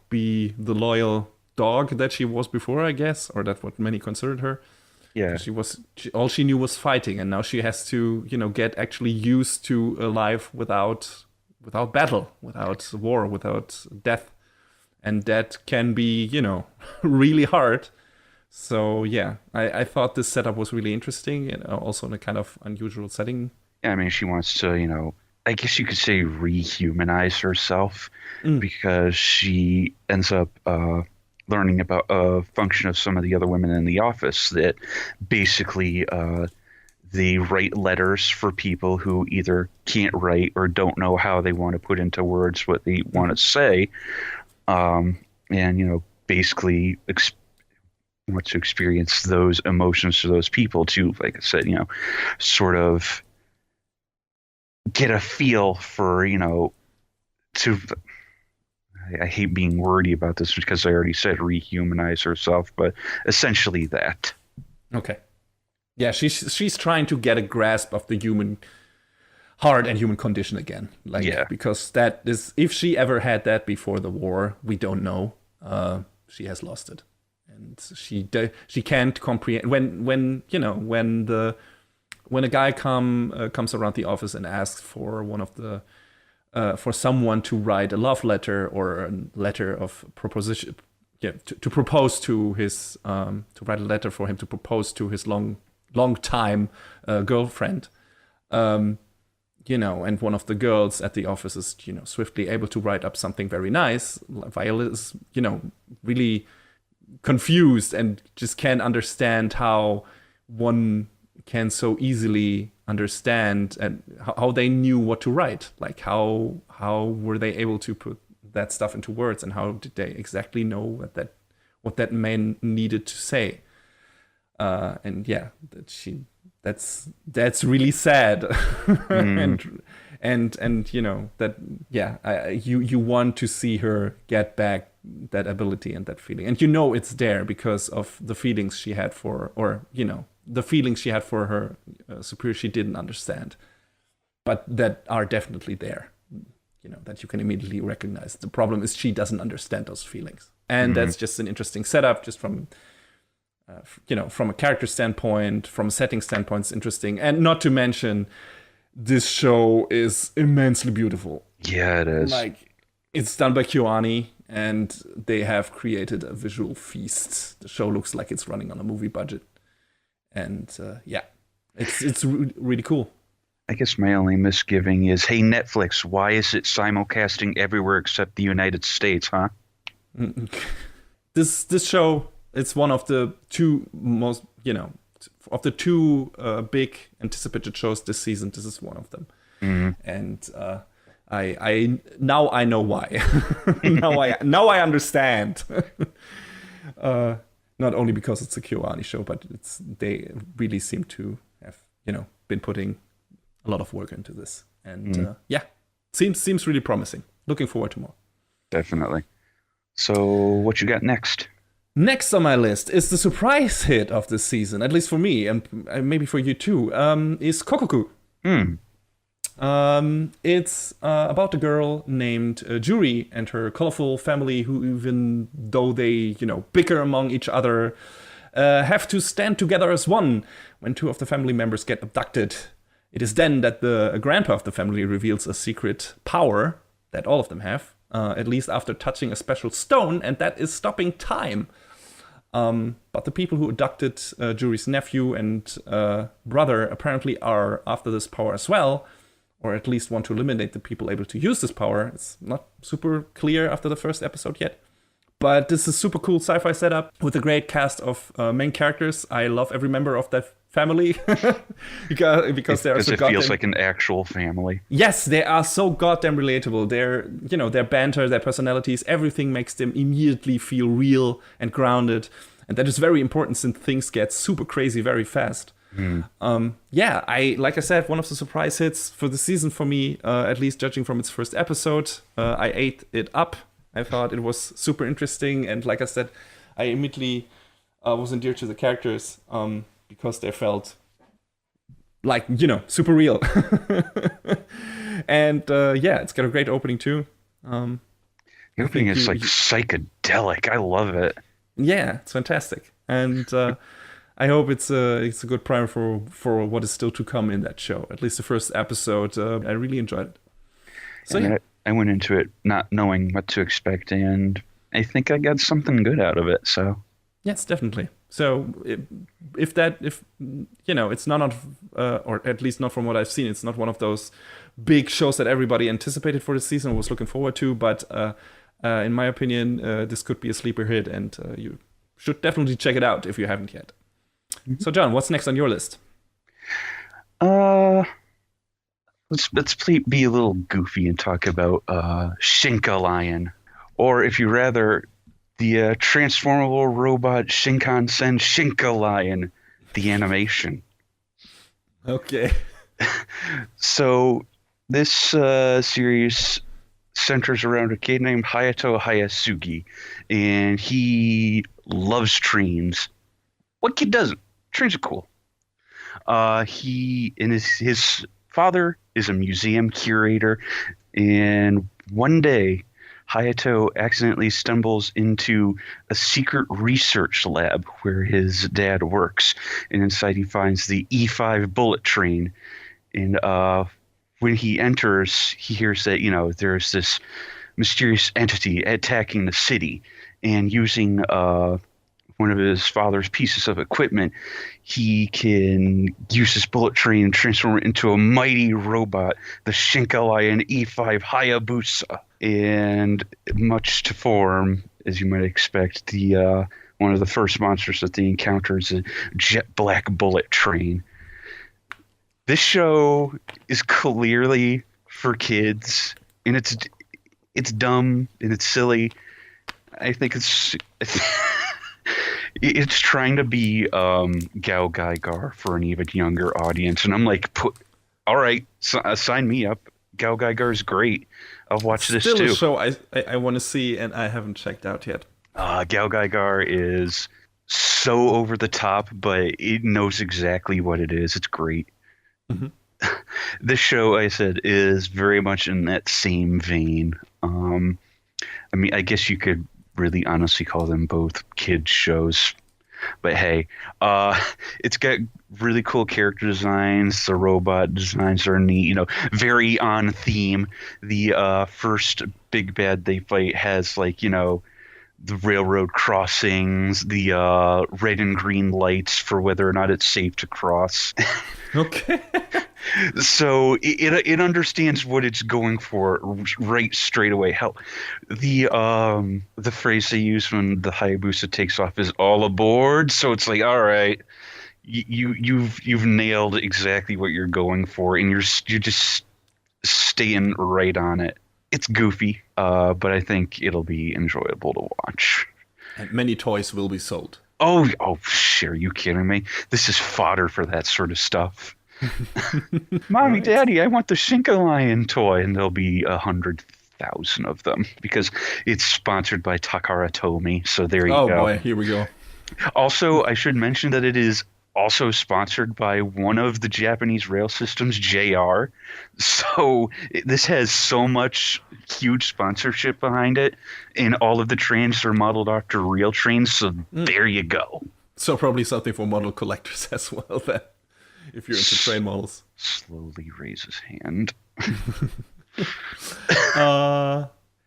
be the loyal dog that she was before, I guess, or that's what many considered her. Yeah, all she knew was fighting, and now she has to get actually used to a life without battle, without war, without death, and that can be really hard. So yeah, I thought this setup was really interesting, and also in a kind of unusual setting. Yeah, she wants to I guess you could say rehumanize herself because she ends up learning about a function of some of the other women in the office that basically they write letters for people who either can't write or don't know how they want to put into words what they want to say, and basically want to experience those emotions to those people to, like I said, sort of get a feel for to. I hate being wordy about this because I already said rehumanize herself, but essentially that. Okay. Yeah, she's trying to get a grasp of the human heart and human condition again. Because that is, if she ever had that before the war, we don't know. She has lost it, and she can't comprehend when a guy comes around the office and asks for one of the. For someone to write a love letter or a letter of proposition, to propose to his, to write a letter for him to propose to his long time girlfriend, and one of the girls at the office is, swiftly able to write up something very nice. Violet is, really confused and just can't understand how one can so easily understand and how they knew what to write. Like how were they able to put that stuff into words, and how did they exactly know what that man needed to say? And yeah, that's really sad. and that you want to see her get back that ability and that feeling, and it's there because of the feelings she had for, or the feelings she had for her superior she didn't understand, but that are definitely there. That you can immediately recognize. The problem is she doesn't understand those feelings, and that's just an interesting setup. Just from from a character standpoint, from a setting standpoint, it's interesting, and not to mention, this show is immensely beautiful. Yeah, it is. Like, it's done by KyoAni, and they have created a visual feast. The show looks like it's running on a movie budget, and it's really cool. I guess my only misgiving is, hey, Netflix, why is it simulcasting everywhere except the United States, huh? This show, it's one of the two most, of the two big anticipated shows this season. This is one of them, and I now I know why. now I understand. Not only because it's a KyoAni show, but they really seem to have been putting a lot of work into this, and seems really promising. Looking forward to more. Definitely. So what you got next? Next on my list is the surprise hit of this season, at least for me, and maybe for you too, is Kokkoku. It's about a girl named Juri and her colorful family who, even though they, bicker among each other, have to stand together as one when two of the family members get abducted. It is then that the grandpa of the family reveals a secret power that all of them have, at least after touching a special stone, and that is stopping time. But the people who abducted Juri's nephew and brother apparently are after this power as well, or at least want to eliminate the people able to use this power. It's not super clear after the first episode yet. But this is super cool sci-fi setup with a great cast of main characters. I love every member of that family because they are so goddamn... It feels like an actual family. Yes, they are so goddamn relatable. Their banter, their personalities, everything makes them immediately feel real and grounded. And that is very important since things get super crazy very fast. Like I said, one of the surprise hits for the season for me, at least judging from its first episode. I ate it up. I thought it was super interesting, and like I said, I immediately was endeared to the characters because they felt like, super real. And it's got a great opening too. The opening is like psychedelic. I love it. Yeah, it's fantastic, and I hope it's a good primer for what is still to come in that show. At least the first episode, I really enjoyed it. So I went into it not knowing what to expect, and I think I got something good out of it. So yes, definitely. So if it's not or at least not from what I've seen, it's not one of those big shows that everybody anticipated for the season or was looking forward to. But in my opinion, this could be a sleeper hit, and you should definitely check it out if you haven't yet. So, John, what's next on your list? Let's be a little goofy and talk about Shinkalion, or if you rather, the transformable robot Shinkansen Shinkalion, the animation. Okay. So this series centers around a kid named Hayato Hayasugi, and he loves trains. What kid doesn't? Trains are cool. His father is a museum curator, and one day Hayato accidentally stumbles into a secret research lab where his dad works, and inside he finds the E5 bullet train. And when he enters, he hears that there's this mysterious entity attacking the city, and using one of his father's pieces of equipment, he can use this bullet train and transform it into a mighty robot, the Shinkalion E5 Hayabusa. And much to form, as you might expect, the one of the first monsters that they encounter is a jet black bullet train. This show is clearly for kids, and it's dumb and it's silly. I think it's trying to be Gao Gaigar for an even younger audience, and I'm like, all right, sign me up. Gao Gaigar is great. I'll watch this too. Still a show I want to see, and I haven't checked out yet. Gao Gaigar is so over the top, but it knows exactly what it is. It's great. Mm-hmm. This show, I said, is very much in that same vein. I mean, I guess you could really honestly call them both kids shows. But hey, it's got really cool character designs. The robot designs are neat, very on theme. The first big bad they fight has the railroad crossings, the red and green lights for whether or not it's safe to cross. Okay. So it understands what it's going for right straight away. Hell, the phrase they use when the Hayabusa takes off is "all aboard." So it's like, all right, you've nailed exactly what you're going for, and you're just staying right on it. It's goofy, but I think it'll be enjoyable to watch. And many toys will be sold. Oh, sure. Are you kidding me? This is fodder for that sort of stuff. Mommy, Daddy, I want the Shinkalion toy, and there'll be 100,000 of them because it's sponsored by Takara Tomy. So there you go. Oh boy, here we go. Also, I should mention that it is also sponsored by one of the Japanese rail systems, JR. So this has so much huge sponsorship behind it, and all of the trains are modeled after real trains. So there you go. So probably something for model collectors as well then. If you're into train models. Slowly raise his hand.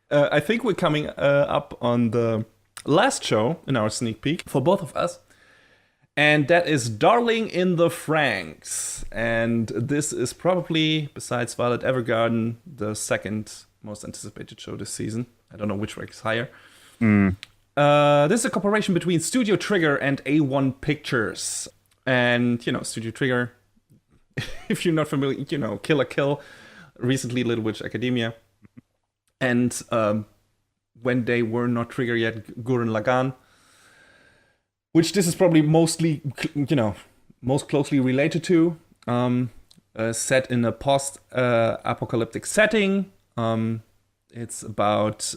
I think we're coming up on the last show in our sneak peek for both of us. And that is Darling in the Frankxx. And this is probably, besides Violet Evergarden, the second most anticipated show this season. I don't know which rank is higher. This is a cooperation between Studio Trigger and A1 Pictures. And, Studio Trigger, if you're not familiar, Kill la Kill, recently Little Witch Academia. And when they were not Trigger yet, Gurren Lagann, which this is probably mostly, most closely related to, set in a post-apocalyptic setting. It's about,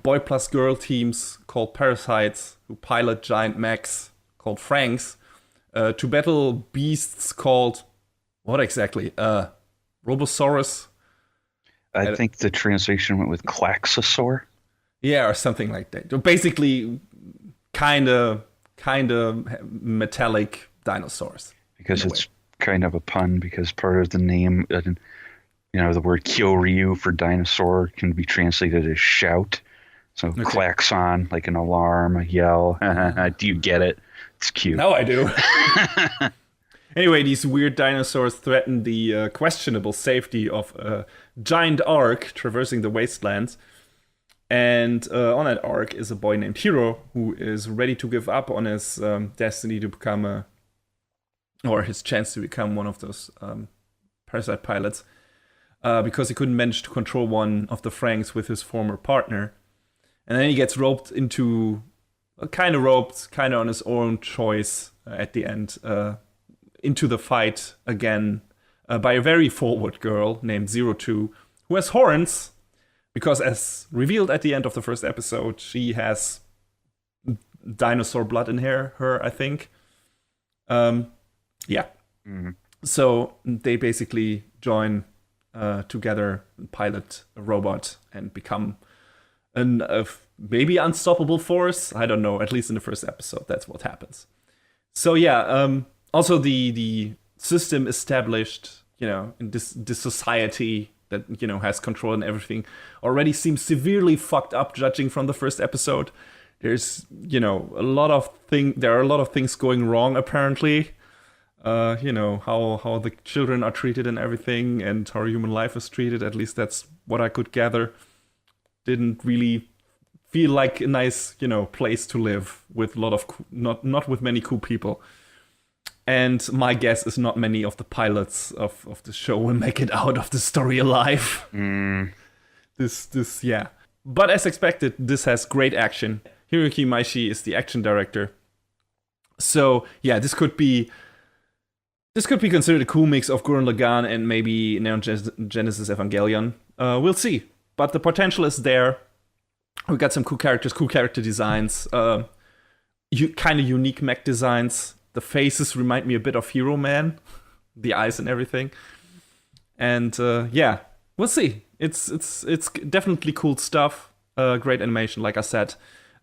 boy plus girl teams called Parasites who pilot giant mechs called Frankxx to battle beasts called, what exactly? Robosaurus? I think the translation went with Klaxosaur. Yeah, or something like that. Basically, kind of metallic dinosaurs. Because it's kind of a pun, because part of the name, the word Kyoryu for dinosaur can be translated as shout. So klaxon, like an alarm, a yell. Do you get it? It's cute. No, I do. Anyway, these weird dinosaurs threaten the questionable safety of a giant ark traversing the wastelands. And on that ark is a boy named Hiro who is ready to give up on his destiny to become or his chance to become one of those parasite pilots because he couldn't manage to control one of the Frankxx with his former partner. And then he gets roped kind of on his own choice at the end, into the fight again by a very forward girl named 02 who has horns. Because as revealed at the end of the first episode, she has dinosaur blood in her, I think. Yeah. Mm-hmm. So they basically join together, pilot a robot, and become a maybe unstoppable force. I don't know. At least in the first episode, that's what happens. So yeah. Also, the system established, in this society that has control and everything already seems severely fucked up, judging from the first episode. There's there are a lot of things going wrong apparently. How the children are treated and everything, and how human life is treated. At least that's what I could gather. Didn't really feel like a nice place to live with a lot of not with many cool people. And my guess is not many of the pilots of the show will make it out of the story alive. Yeah. But as expected, this has great action. Hiroki Maishi is the action director. So yeah, this could be considered a cool mix of Gurren Lagann and maybe Neon Genesis Evangelion. We'll see. But the potential is there. We got some cool characters, cool character designs. kind of unique mech designs. The faces remind me a bit of Hero Man, the eyes and everything. And yeah, we'll see. It's definitely cool stuff. Great animation, like I said.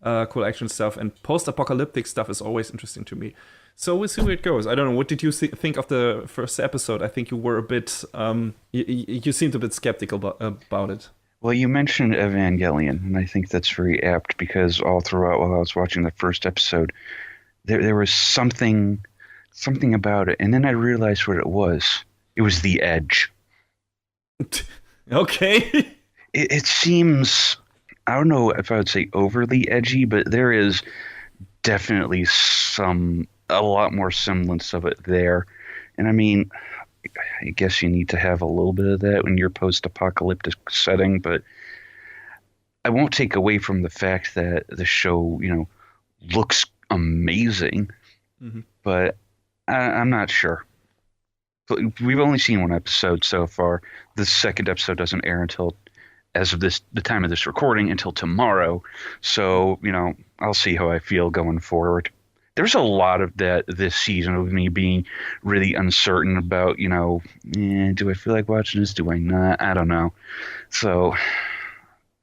Cool action stuff, and post-apocalyptic stuff is always interesting to me. So we'll see where it goes. I don't know. What did you think of the first episode? I think you were a bit. You seemed a bit skeptical about it. Well, you mentioned Evangelion, and I think that's very apt because all throughout while I was watching the first episode, there was something about it, and then I realized what it was. It was the edge. Okay. It seems, I don't know if I would say overly edgy, but there is definitely a lot more semblance of it there. And I mean, I guess you need to have a little bit of that when you're post-apocalyptic setting, but I won't take away from the fact that the show, looks amazing, but I'm not sure. We've only seen one episode so far. The second episode doesn't air until, as of the time of this recording, until tomorrow. So, I'll see how I feel going forward. There's a lot of that this season of me being really uncertain about, do I feel like watching this? Do I not? I don't know. So,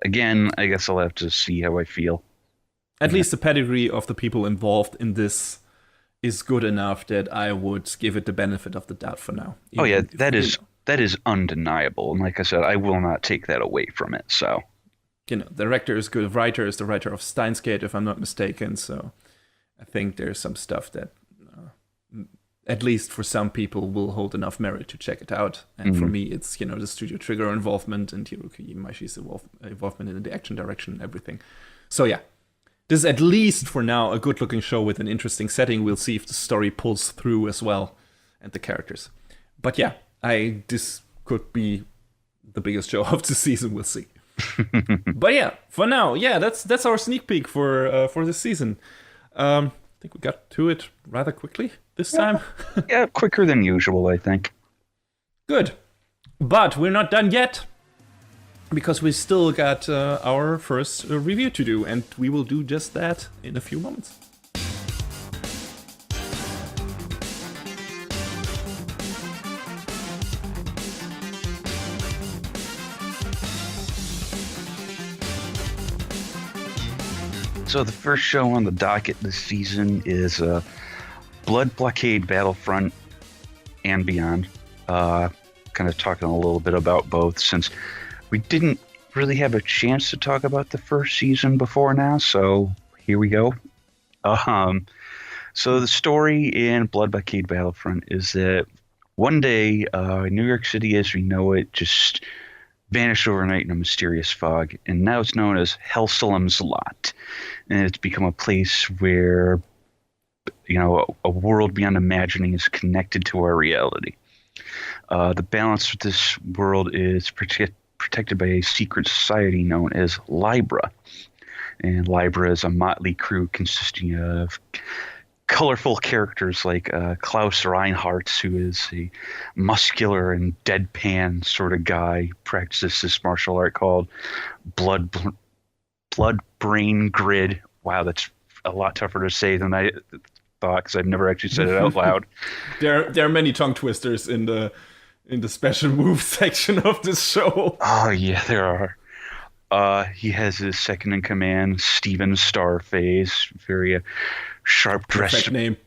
again, I guess I'll have to see how I feel. At least the pedigree of the people involved in this is good enough that I would give it the benefit of the doubt for now. Oh yeah, that is undeniable. And like I said, I will not take that away from it. So, the director is good. Writer is the writer of Steins Gate, if I'm not mistaken. So I think there's some stuff that, at least for some people, will hold enough merit to check it out. And for me, it's, the Studio Trigger involvement and Hiroki Imaishi's involvement in the action direction and everything. So yeah, this is at least for now a good-looking show with an interesting setting. We'll see if the story pulls through as well and the characters. But yeah, this could be the biggest show of the season. We'll see. But yeah, for now, that's our sneak peek for this season. I think we got to it rather quickly this time. Yeah, quicker than usual, I think. Good. But we're not done yet, because we still got our first review to do, and we will do just that in a few moments. So the first show on the docket this season is Blood Blockade Battlefront and Beyond. Kind of talking a little bit about both, since we didn't really have a chance to talk about the first season before now, so here we go. So the story in Blood Blockade Battlefront is that one day, New York City as we know it just vanished overnight in a mysterious fog, and now it's known as Helsalem's Lot. And it's become a place where, a world beyond imagining is connected to our reality. The balance of this world is protected by a secret society known as Libra. And Libra is a motley crew consisting of colorful characters like Klaus Reinhardt, who is a muscular and deadpan sort of guy, practices this martial art called Blood Brain Grid. Wow, that's a lot tougher to say than I thought, because I've never actually said it out loud. There are many tongue twisters in the special moves section of this show. Oh yeah, there are. He has his second in command, Steven Starface, very sharp-dressed. Perfect name.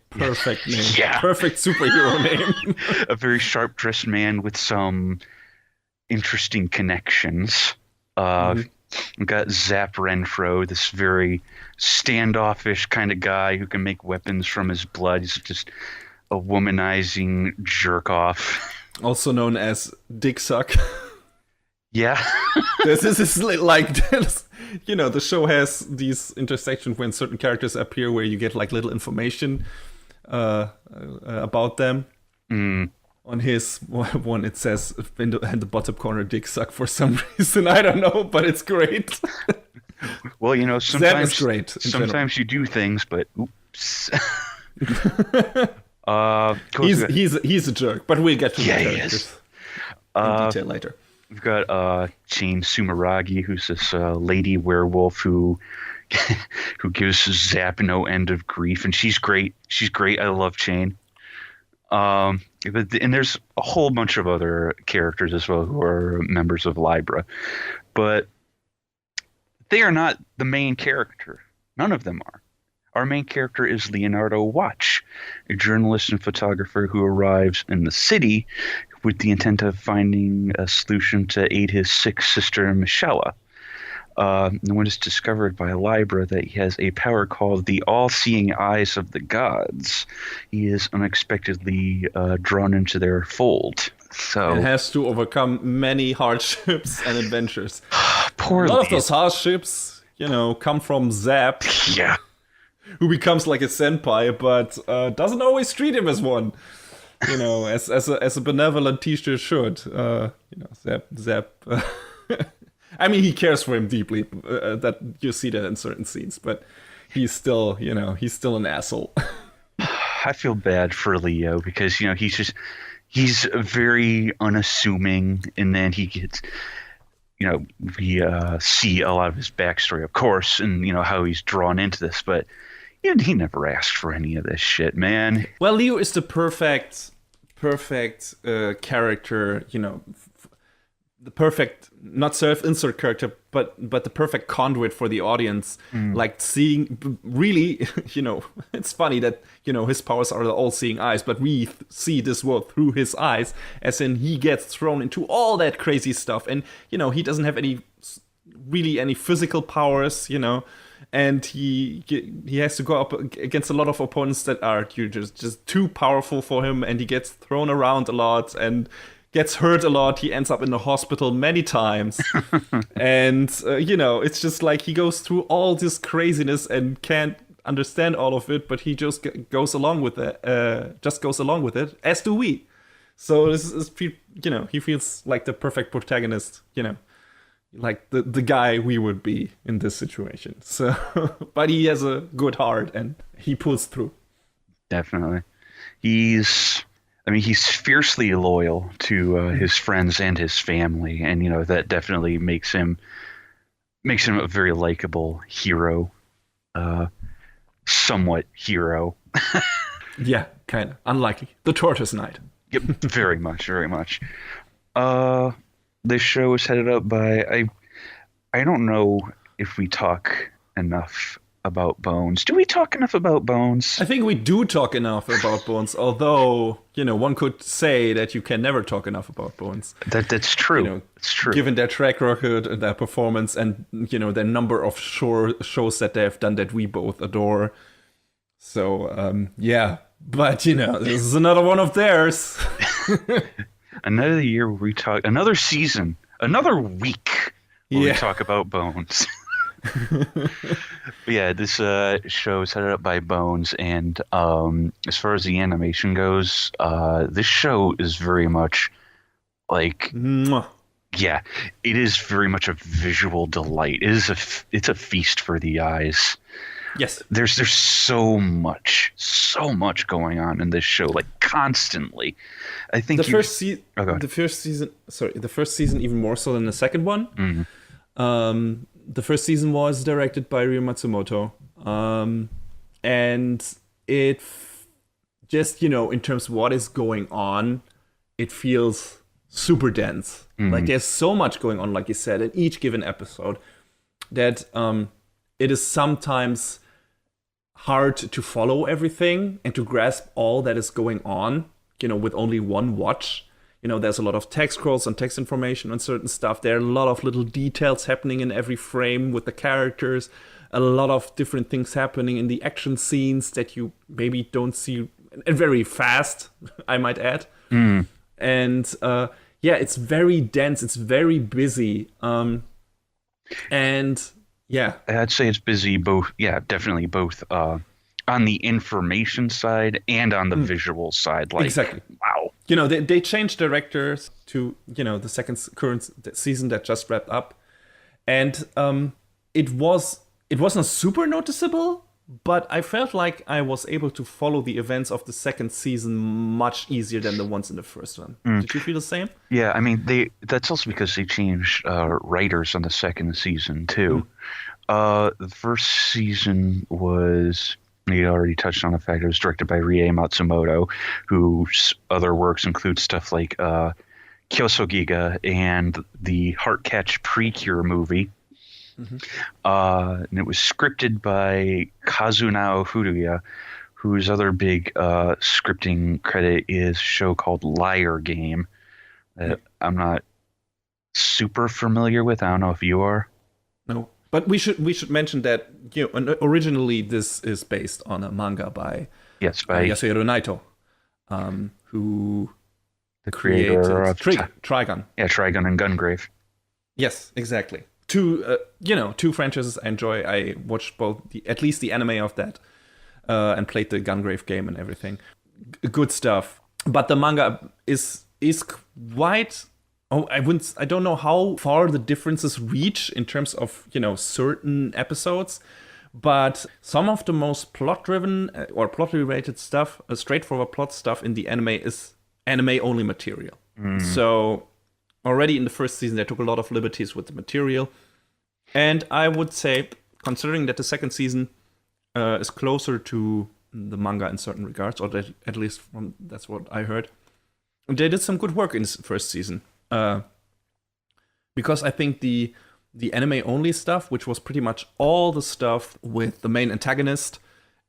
Yeah. Perfect superhero name. A very sharp-dressed man with some interesting connections. We've got Zap Renfro, this very standoffish kind of guy who can make weapons from his blood. He's just a womanizing jerk-off. Also known as Dick Suck. Yeah. this is like this. The show has these intersections when certain characters appear where you get like little information about them. On his one, it says in the bottom corner, Dick Suck for some reason. I don't know, but it's great. Well, sometimes great. Sometimes you do things, but oops. He's a jerk, but we'll get to the characters in detail later. We've got Chain Sumeragi, who's this lady werewolf who who gives Zap no end of grief, and she's great. She's great. I love Chain. And there's a whole bunch of other characters as well who are members of Libra, but they are not the main character. None of them are. Our main character is Leonardo Watch, a journalist and photographer who arrives in the city with the intent of finding a solution to aid his sick sister, Michelle. And when it's discovered by Libra that he has a power called the all-seeing eyes of the gods, he is unexpectedly drawn into their fold. So and has to overcome many hardships and adventures. Poor a lot Lee. of those hardships, come from Zap, Yeah. who becomes like a senpai, but doesn't always treat him as one. As a benevolent teacher should. Zap. I mean, he cares for him deeply. That you see that in certain scenes, but he's still, he's still an asshole. I feel bad for Leo because he's very unassuming, and then he gets, we see a lot of his backstory, of course, and how he's drawn into this, but he never asked for any of this shit, man. Well, Leo is the perfect character, the perfect, not self-insert character, but the perfect conduit for the audience. Like seeing, really, it's funny that, his powers are the all-seeing eyes, but we see this world through his eyes, as in he gets thrown into all that crazy stuff. And, he doesn't have any physical powers, and he has to go up against a lot of opponents that are just too powerful for him, and he gets thrown around a lot and gets hurt a lot. He ends up in the hospital many times. And, it's just like he goes through all this craziness and can't understand all of it, but he just goes along with it, as do we. So this is, he feels like the perfect protagonist, like the guy we would be in this situation. So, but he has a good heart and he pulls through. Definitely. He's fiercely loyal to his friends and his family, and that definitely makes him a very likable hero, somewhat hero. Yeah, kind of unlikely. The Tortoise Knight. Yep, very much, very much. This show is headed up by I don't know if we talk enough about Bones. Do we talk enough about Bones? I think we do talk enough about Bones, although, one could say that you can never talk enough about Bones. That's true. It's true. Given their track record and their performance and, their number of shows that they have done that we both adore. So, yeah. But, this is another one of theirs. Another year where we talk, another season, another week where we talk about Bones. Yeah, this show is headed up by Bones, and as far as the animation goes, this show is very much like, yeah, it is very much a visual delight. It's a feast for the eyes. Yes, there's so much going on in this show, like constantly. I think the first season even more so than the second one. Mm-hmm. The first season was directed by Ryo Matsumoto, and it just, in terms of what is going on, it feels super dense. Mm-hmm. Like there's so much going on, like you said, in each given episode, that it is sometimes hard to follow everything and to grasp all that is going on, with only one watch. There's a lot of text scrolls and text information on certain stuff. There are a lot of little details happening in every frame with the characters. A lot of different things happening in the action scenes that you maybe don't see, and very fast, I might add. Mm. And it's very dense. It's very busy. And yeah, I'd say it's busy both. Yeah, definitely both. On the information side and on the visual side. Like, exactly. Wow. They changed directors to, the current season that just wrapped up. And it wasn't super noticeable, but I felt like I was able to follow the events of the second season much easier than the ones in the first one. Did you feel the same? Yeah, that's also because they changed writers on the second season too. The first season was, you already touched on the fact it was directed by Rie Matsumoto, whose other works include stuff like Kyosogiga and the Heartcatch Precure movie. Mm-hmm. And it was scripted by Kazunao Furuya, whose other big scripting credit is a show called Liar Game that I'm not super familiar with. I don't know if you are. No, but we should mention that originally this is based on a manga by Yasuhiro Naito, who the creator of Trigun. Yeah, Trigun and Gungrave. Yes, exactly. Two franchises I enjoy. I watched both, at least the anime of that, and played the Gungrave game and everything. Good stuff. But the manga is quite. Oh, I don't know how far the differences reach in terms of certain episodes, but some of the most plot-driven or plot-related stuff, straightforward plot stuff in the anime is anime-only material. So already in the first season, they took a lot of liberties with the material. And I would say, considering that the second season is closer to the manga in certain regards, or that, at least that's what I heard, they did some good work in the first season. Because I think the anime-only stuff, which was pretty much all the stuff with the main antagonist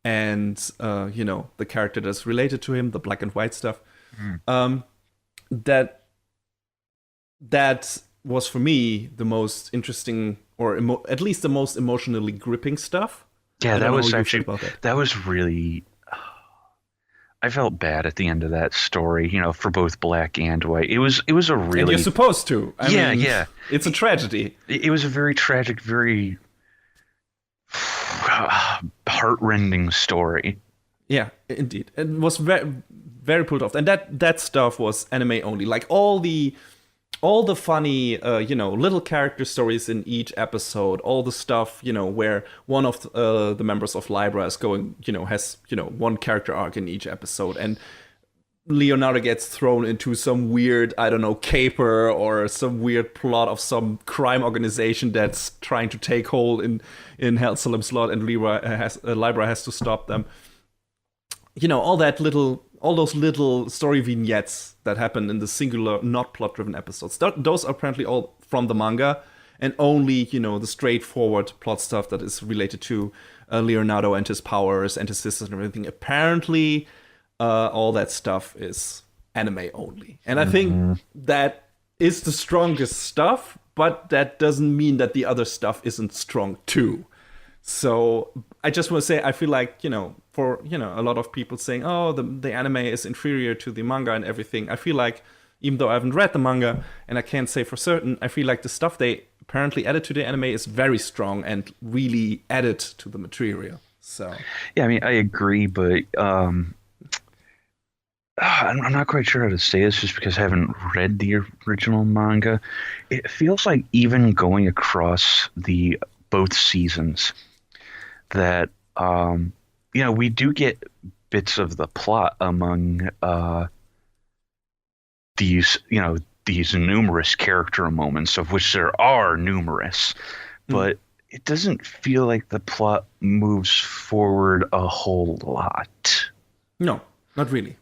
and, the character that's related to him, the black and white stuff, that was for me the most interesting, or at least the most emotionally gripping stuff. Yeah, that was really. I felt bad at the end of that story, for both black and white. It was a really. And you're supposed to. I mean, yeah. It's a tragedy. It was a very tragic, very heartrending story. Yeah, indeed. It was very, very pulled off, and that stuff was anime only. Like all the funny, little character stories in each episode, all the stuff, where one of the members of Libra is going, has, one character arc in each episode, and Leonardo gets thrown into some weird, I don't know, caper or some weird plot of some crime organization that's trying to take hold in Hellsalem's Lot, and Libra has to stop them. All those little story vignettes that happen in the singular, not plot-driven episodes. Those are apparently all from the manga, and only, the straightforward plot stuff that is related to Leonardo and his powers and his sisters and everything. Apparently, all that stuff is anime only. And I think that is the strongest stuff, but that doesn't mean that the other stuff isn't strong too. So I just want to say, I feel like, for, a lot of people saying, oh, the anime is inferior to the manga and everything. I feel like, even though I haven't read the manga, and I can't say for certain, I feel like the stuff they apparently added to the anime is very strong and really added to the material. So yeah, I mean, I agree, but I'm not quite sure how to say this just because I haven't read the original manga. It feels like even going across the both seasons that we do get bits of the plot among these numerous character moments, of which there are numerous, but it doesn't feel like the plot moves forward a whole lot. No, not really.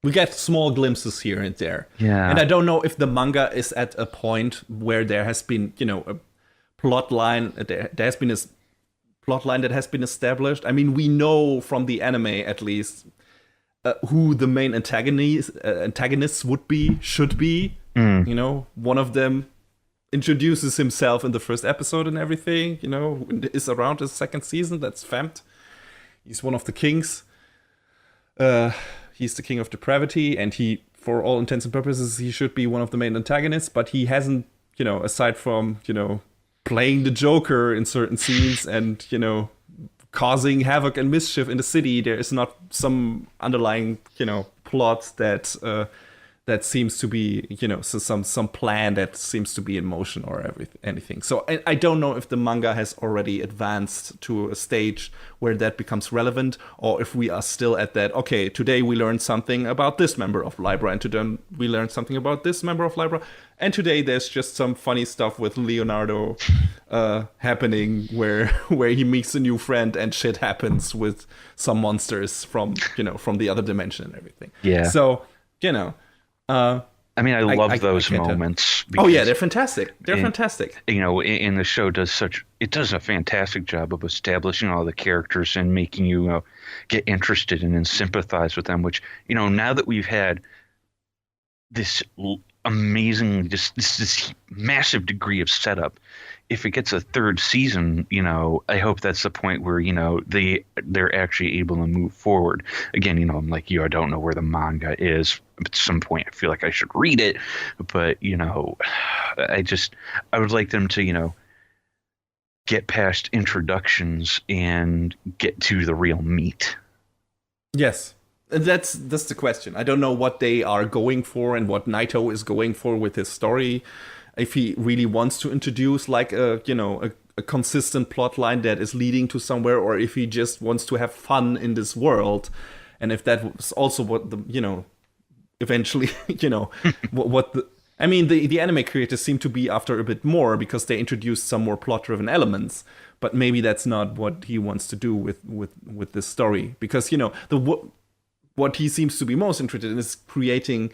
We get small glimpses here and there. Yeah. And I don't know if the manga is at a point where there has been, a plot line, there has been a plot line that has been established. I mean, we know from the anime, at least, who the main antagonists should be. One of them introduces himself in the first episode and everything, is around his second season. That's Fempt. He's one of the kings. He's the king of depravity, and he, for all intents and purposes, he should be one of the main antagonists, but he hasn't, aside from, playing the Joker in certain scenes and, causing havoc and mischief in the city, there is not some underlying, plot that that seems to be, so some plan that seems to be in motion or anything. So I don't know if the manga has already advanced to a stage where that becomes relevant, or if we are still at that, okay, today we learned something about this member of Libra, and today we learned something about this member of Libra, and today there's just some funny stuff with Leonardo happening where he meets a new friend and shit happens with some monsters from the other dimension and everything. Yeah. So, I mean, I love those moments. Oh yeah, they're fantastic. They're fantastic. And the show does a fantastic job of establishing all the characters and making you get interested and sympathize with them. Which, now that we've had this amazing, this massive degree of setup, if it gets a third season, I hope that's the point where, they're actually able to move forward. Again, I'm like you, I don't know where the manga is. At some point, I feel like I should read it. But, I would like them to, get past introductions and get to the real meat. Yes. That's the question. I don't know what they are going for and what Naito is going for with his story. If he really wants to introduce like a consistent plot line that is leading to somewhere, or if he just wants to have fun in this world, and if that was also what the eventually what the the anime creators seem to be after a bit more, because they introduced some more plot driven elements, but maybe that's not what he wants to do with this story, because what he seems to be most interested in is creating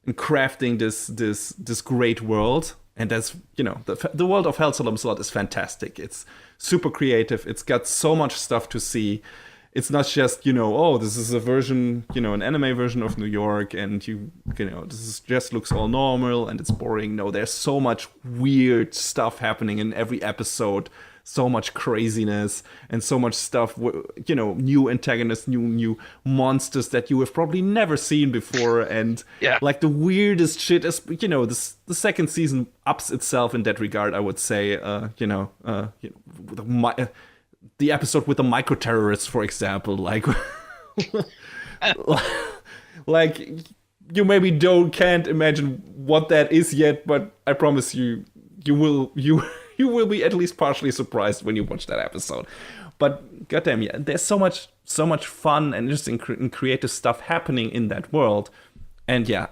and crafting this great world. And that's, the world of Hellsalom Slot is fantastic. It's super creative. It's got so much stuff to see. It's not just, this is a version, an anime version of New York, and just looks all normal and it's boring. No, there's so much weird stuff happening in every episode. So much craziness and so much stuff, new antagonists, new monsters that you have probably never seen before. And like the weirdest shit is, the second season ups itself in that regard, I would say. The episode with the micro-terrorists, for example, like, like you maybe can't imagine what that is yet, but I promise you will be at least partially surprised when you watch that episode. But goddamn, yeah, there's so much fun and interesting creative stuff happening in that world. And yeah,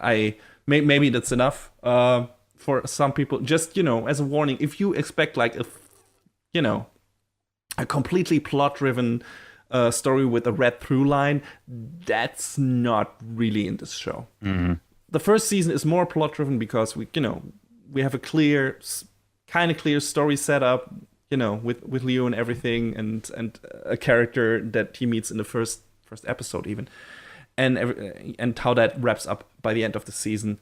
maybe that's enough for some people. Just, as a warning, if you expect like a completely plot-driven story with a red through line, that's not really in this show. Mm-hmm. The first season is more plot-driven because we have a kind of clear story setup, with Leo and everything, and a character that he meets in the first episode even, and how that wraps up by the end of the season.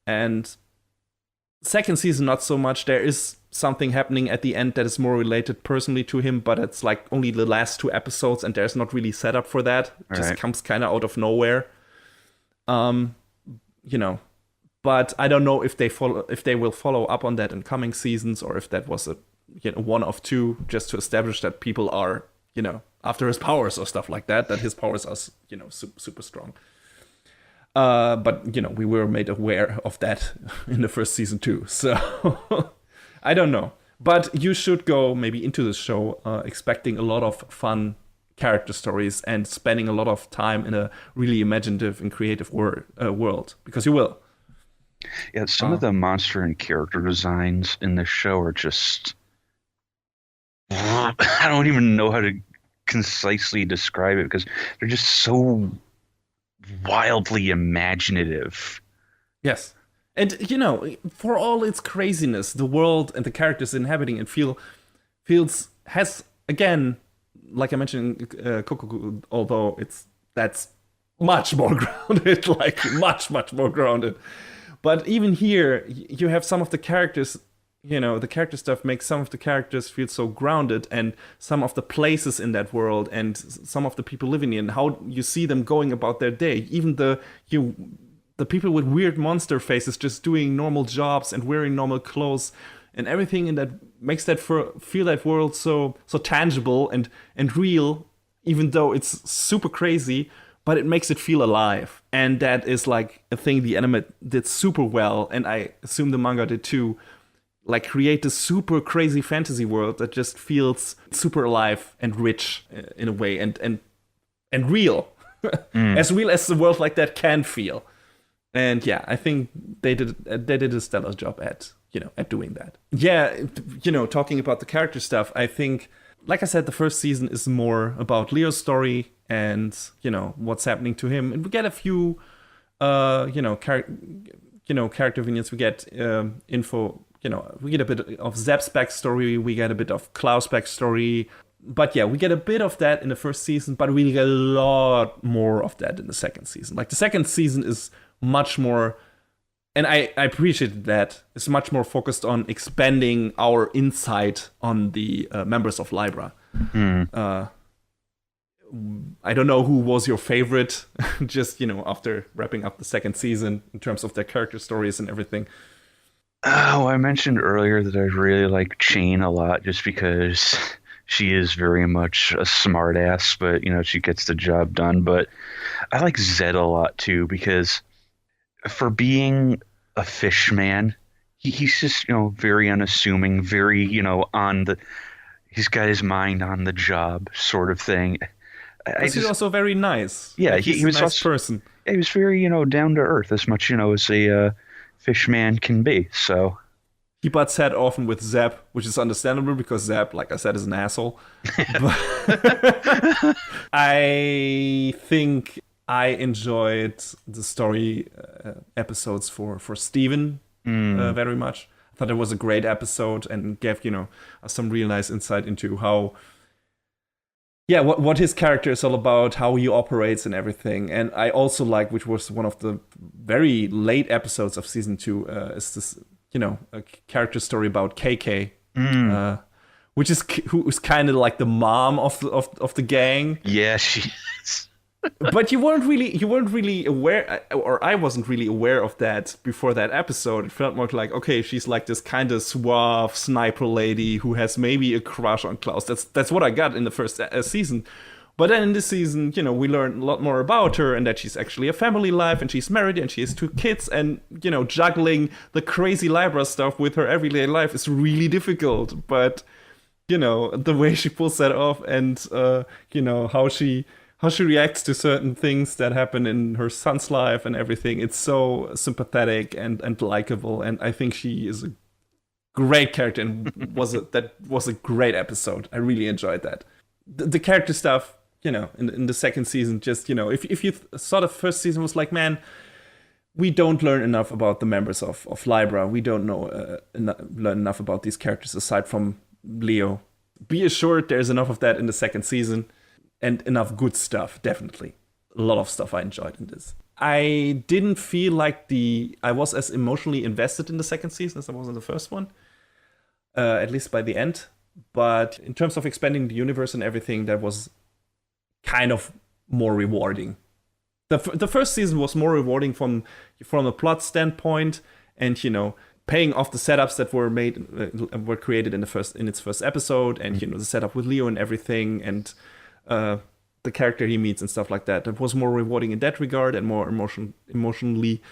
And second season, not so much. There is something happening at the end that is more related personally to him, but it's like only the last 2 episodes, and there's not really set up for that. It just comes kind of out of nowhere. But I don't know if they will follow up on that in coming seasons, or if that was a one of 2 just to establish that people are after his powers or stuff like that his powers are super strong. But we were made aware of that in the first season too. So I don't know, but you should go maybe into this show expecting a lot of fun character stories and spending a lot of time in a really imaginative and creative world, because you will. Yeah, some of the monster and character designs in this show are just... I don't even know how to concisely describe it, because they're just so wildly imaginative. Yes. And, for all its craziness, the world and the characters inhabiting it has, again, like I mentioned in Kokkoku, although that's much more grounded, like much more grounded. But even here, you have some of the characters, the character stuff makes some of the characters feel so grounded, and some of the places in that world and some of the people living in, how you see them going about their day. Even the people with weird monster faces just doing normal jobs and wearing normal clothes, and everything in that makes that feel that world so tangible and real, even though it's super crazy. but it makes it feel alive. And that is like a thing the anime did super well, and I assume the manga did too. Like create this super crazy fantasy world that just feels super alive and rich in a way, and real, as real as the world like that can feel. And yeah, I think they did a stellar job at doing that. Yeah, talking about the character stuff, I think, like I said, the first season is more about Leo's story and what's happening to him, and we get a few character vignettes. We get info. We get a bit of Zep's backstory, we get a bit of Klaus' backstory. But yeah, we get a bit of that in the first season, but we get a lot more of that in the second season. Like, the second season is much more, and I appreciated that, it's much more focused on expanding our insight on the members of Libra. I don't know who was your favorite, just, after wrapping up the second season in terms of their character stories and everything. Oh, I mentioned earlier that I really like Chain a lot just because she is very much a smartass, but, she gets the job done. But I like Zed a lot, too, because for being a fish man, he's just, very unassuming, very, he's got his mind on the job sort of thing. He's also very nice. Yeah, like, he was a nice person. He was very, down to earth, as much, as a fish man can be, so. He butts head often with Zep, which is understandable because Zep, like I said, is an asshole. But I think I enjoyed the story episodes for Steven very much. I thought it was a great episode and gave, some real nice insight into how, what his character is all about, how he operates and everything. And I also like, which was one of the very late episodes of season 2, is this, a character story about KK, who is kind of like the mom of the gang. Yeah, she is. But you weren't really aware, or I wasn't really aware of that before that episode. It felt more like, okay, she's like this kind of suave sniper lady who has maybe a crush on Klaus. That's what I got in the first season. But then in this season, we learn a lot more about her, and that she's actually a family life, and she's married, and she has 2 kids, and, juggling the crazy Libra stuff with her everyday life is really difficult. But, the way she pulls that off, and, how she reacts to certain things that happen in her son's life and everything, it's so sympathetic and likable, and I think she is a great character, and that was a great episode. I really enjoyed that. The character stuff, in the second season, just, if you saw the first season was like, man, we don't learn enough about the members of Libra. We don't know learn enough about these characters aside from Leo. Be assured there's enough of that in the second season, and enough good stuff, definitely. A lot of stuff I enjoyed in this. I didn't feel like I was as emotionally invested in the second season as I was in the first one, at least by the end. But in terms of expanding the universe and everything, that was kind of more rewarding. The first season was more rewarding from a plot standpoint, and paying off the setups that were created in its first episode, and the setup with Leo and everything, and the character he meets and stuff like that. That was more rewarding in that regard, and more emotionally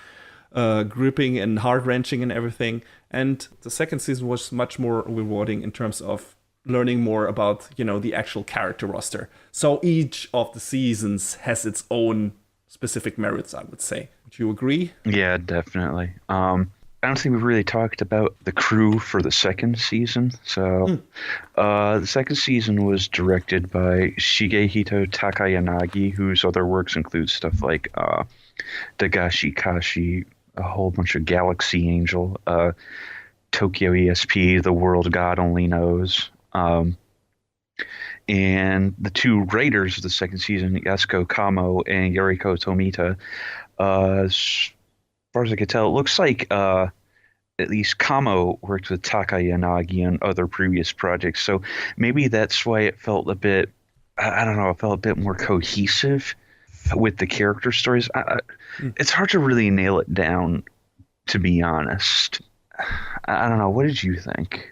gripping and heart-wrenching and everything. And the second season was much more rewarding in terms of learning more about, the actual character roster. So each of the seasons has its own specific merits, I would say. Would you agree? Yeah, definitely. I don't think we really talked about the crew for the second season. So the second season was directed by Shigehito Takayanagi, whose other works include stuff like Dagashi Kashi, a whole bunch of Galaxy Angel, Tokyo ESP, The World God Only Knows. And the 2 writers of the second season, Yasuko Kamo and Yoriko Tomita, as far as I could tell, it looks like at least Kamo worked with Takayanagi on other previous projects. So maybe that's why it felt a bit, I don't know, it felt a bit more cohesive with the character stories. It's hard to really nail it down, to be honest. I don't know. What did you think?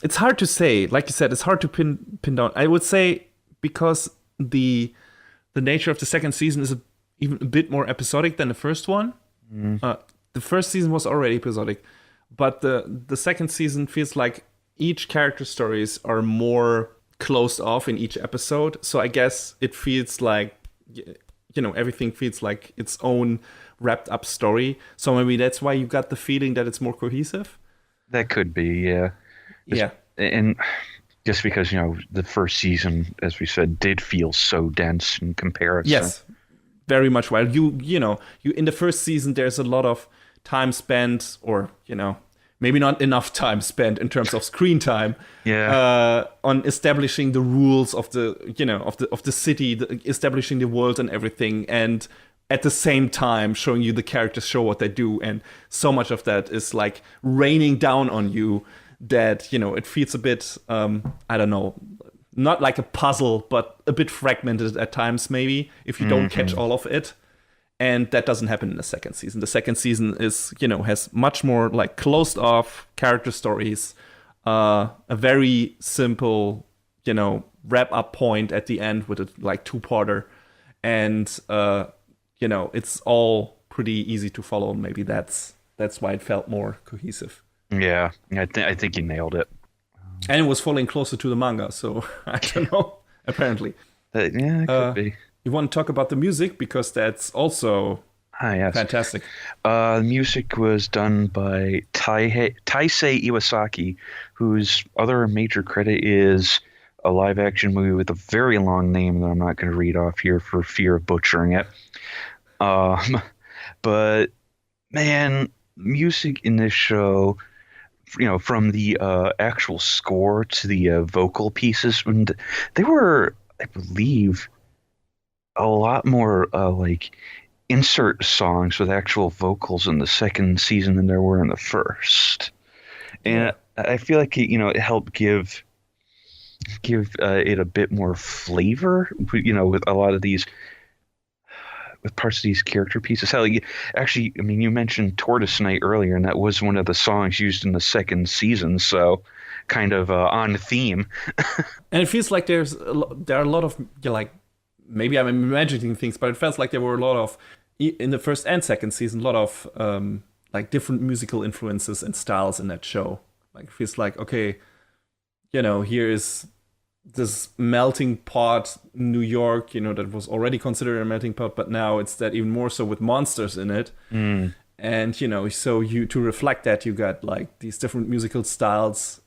It's hard to say. Like you said, it's hard to pin down. I would say because the nature of the second season is even a bit more episodic than the first one. The first season was already episodic, but the second season feels like each character stories are more closed off in each episode. So I guess it feels like, everything feels like its own wrapped up story. So maybe that's why you got the feeling that it's more cohesive. That could be, yeah. Yeah. And just because, the first season, as we said, did feel so dense in comparison. Yes, very much. While you in the first season, there's a lot of time spent, or, maybe not enough time spent in terms of screen time, on establishing the rules of the of the city, establishing the world and everything, and at the same time showing you the characters show what they do, and so much of that is like raining down on you that it feels a bit I don't know, not like a puzzle, but a bit fragmented at times, maybe, if you don't catch all of it. And that doesn't happen in the second season. The second season is, has much more like closed off character stories, a very simple, wrap up point at the end with a like 2-parter. And, it's all pretty easy to follow. Maybe that's why it felt more cohesive. Yeah, I think you nailed it. And it was falling closer to the manga. So I don't know, apparently. Yeah, it could be. You want to talk about the music, because that's also fantastic. The music was done by Taisei Iwasaki, whose other major credit is a live-action movie with a very long name that I'm not going to read off here for fear of butchering it. But man, music in this show, from the actual score to the vocal pieces, and they were, I believe, a lot more like insert songs with actual vocals in the second season than there were in the first. And I feel like it helped give it a bit more flavor, with a lot of these, with parts of these character pieces. Actually, I mean, you mentioned Tortoise Night earlier, and that was one of the songs used in the second season, so kind of on theme. And it feels like there are a lot of maybe I'm imagining things, but it felt like there were a lot of, in the first and second season, a lot of like different musical influences and styles in that show. Like, it feels like, okay, here is this melting pot New York, that was already considered a melting pot, but now it's that even more so with monsters in it. And, so to reflect that, you got like these different musical styles,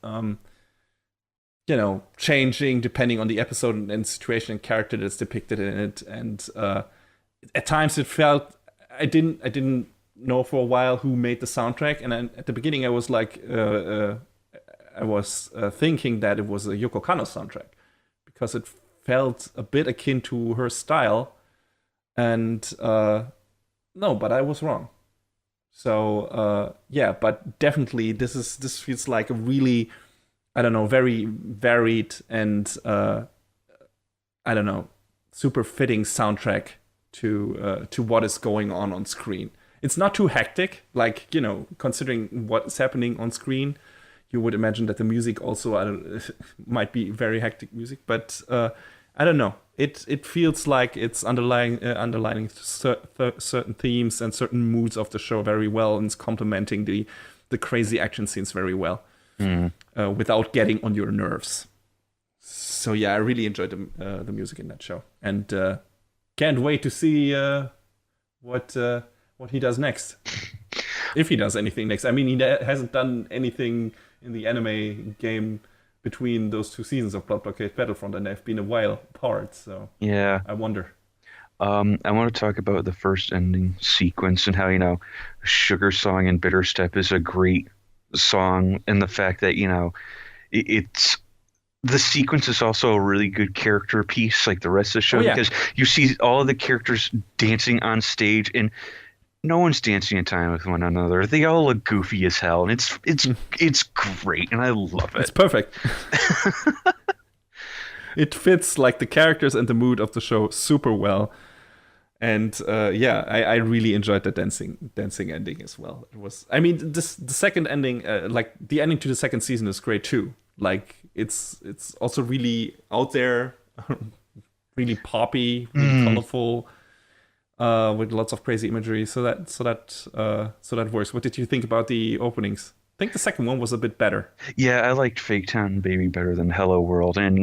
changing depending on the episode and situation and character that's depicted in it. And at times it felt, I didn't know for a while who made the soundtrack. And at the beginning I was like, I was thinking that it was a Yoko Kanno soundtrack, because it felt a bit akin to her style. And no, but I was wrong. So but definitely this feels like a really, I don't know, very varied and super fitting soundtrack to what is going on screen. It's not too hectic, like, considering what is happening on screen, you would imagine that the music also might be very hectic music, but I don't know. It feels like it's underlining certain themes and certain moods of the show very well, and it's complementing the crazy action scenes very well. Without getting on your nerves. So yeah, I really enjoyed the music in that show, and can't wait to see what he does next, if he does anything next. I mean, he hasn't done anything in the anime game between those two seasons of Blood Blockade Battlefront, and they've been a while apart. So yeah, I wonder. I want to talk about the first ending sequence and how Sugar Song and Bitter Step is a great song, and the fact that it's the sequence is also a really good character piece, like the rest of the show, because you see all of the characters dancing on stage, and no one's dancing in time with one another. They all look goofy as hell, and it's great, and I love it. It's perfect. It fits like the characters and the mood of the show super well. And I really enjoyed the dancing ending as well. It was, I mean, the second ending, like the ending to the second season is great too. Like it's also really out there, really poppy, really colorful. with lots of crazy imagery. So that works. What did you think about the openings? I think the second one was a bit better. Yeah, I liked Fake Town Baby better than Hello World, and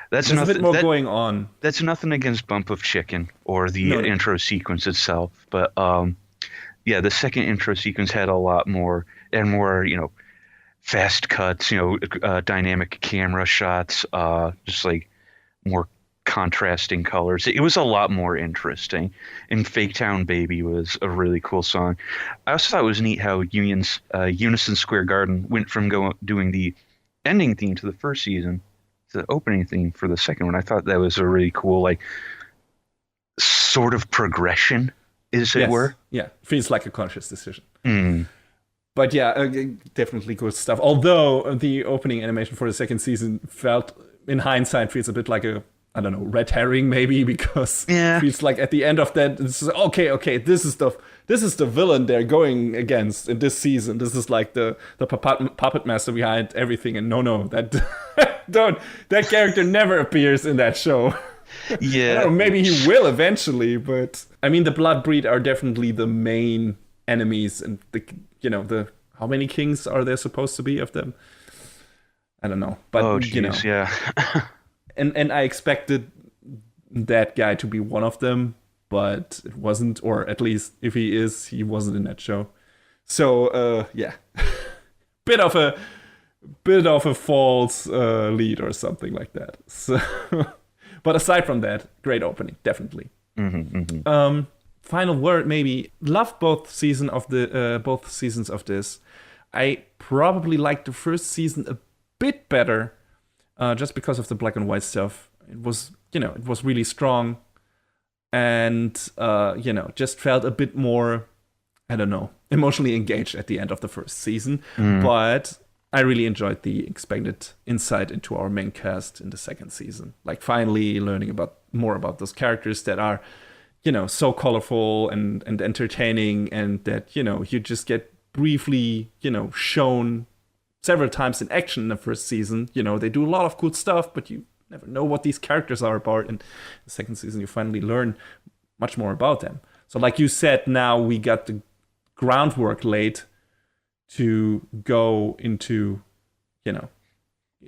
that's There's a bit more that, going on. That's nothing against Bump of Chicken or the No. intro sequence itself, but yeah, the second intro sequence had a lot more and more, fast cuts, dynamic camera shots, just like more contrasting colors. It was a lot more interesting. And Fake Town Baby was a really cool song. I also thought it was neat how Unison Square Garden went from doing the ending theme to the first season to the opening theme for the second one. I thought that was a really cool, like, sort of progression, as it were. Yeah, feels like a conscious decision. Mm. But yeah, definitely good stuff. Although the opening animation for the second season in hindsight, feels a bit like a, I don't know, red herring maybe, because it feels like at the end of that, it's okay, this is the villain they're going against in this season. This is like the puppet master behind everything. And no, that character never appears in that show. Yeah, I don't know, maybe he will eventually, but I mean, the Blood Breed are definitely the main enemies, and the how many kings are there supposed to be of them? I don't know, but yeah. and I expected that guy to be one of them, but it wasn't, or at least if he is, he wasn't in that show. So yeah, bit of a false lead or something like that. So, but aside from that, great opening, definitely. Final word, maybe. Love both seasons of this. I probably liked the first season a bit better, just because of the black and white stuff. It was really strong, and just felt a bit more, I don't know, emotionally engaged at the end of the first season. But I really enjoyed the expanded insight into our main cast in the second season. Like, finally learning more about those characters that are, so colorful and entertaining, and that, you just get briefly, shown several times in action in the first season. They do a lot of cool stuff, but you never know what these characters are about. And the second season, you finally learn much more about them. So like you said, now we got the groundwork laid to go into,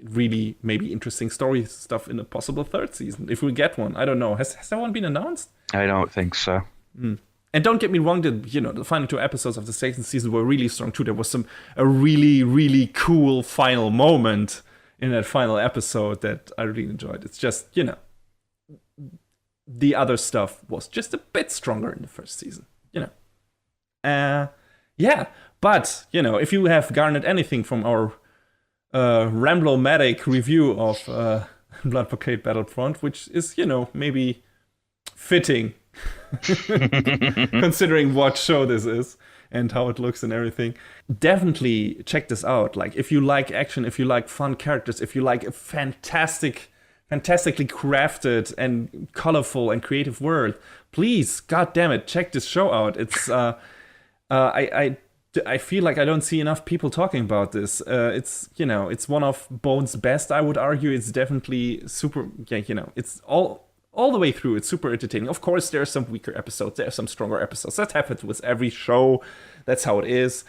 really maybe interesting story stuff in a possible third season, if we get one. I don't know. Has that one been announced? I don't think so. And don't get me wrong, the final 2 episodes of the second season were really strong too. There was a really, really cool final moment in that final episode that I really enjoyed. It's just, the other stuff was just a bit stronger in the first season, Yeah, but, if you have garnered anything from our Ramblomatic review of Blood Blockade Battlefront, which is, maybe fitting considering what show this is and how it looks and everything, definitely check this out. Like, if you like action, if you like fun characters, if you like a fantastically crafted and colorful and creative world, please, god damn it, check this show out. It's I feel like I don't see enough people talking about this. It's one of Bone's best, I would argue. It's definitely super, it's all the way through. It's super entertaining. Of course, there are some weaker episodes. There are some stronger episodes. That happens with every show. That's how it is.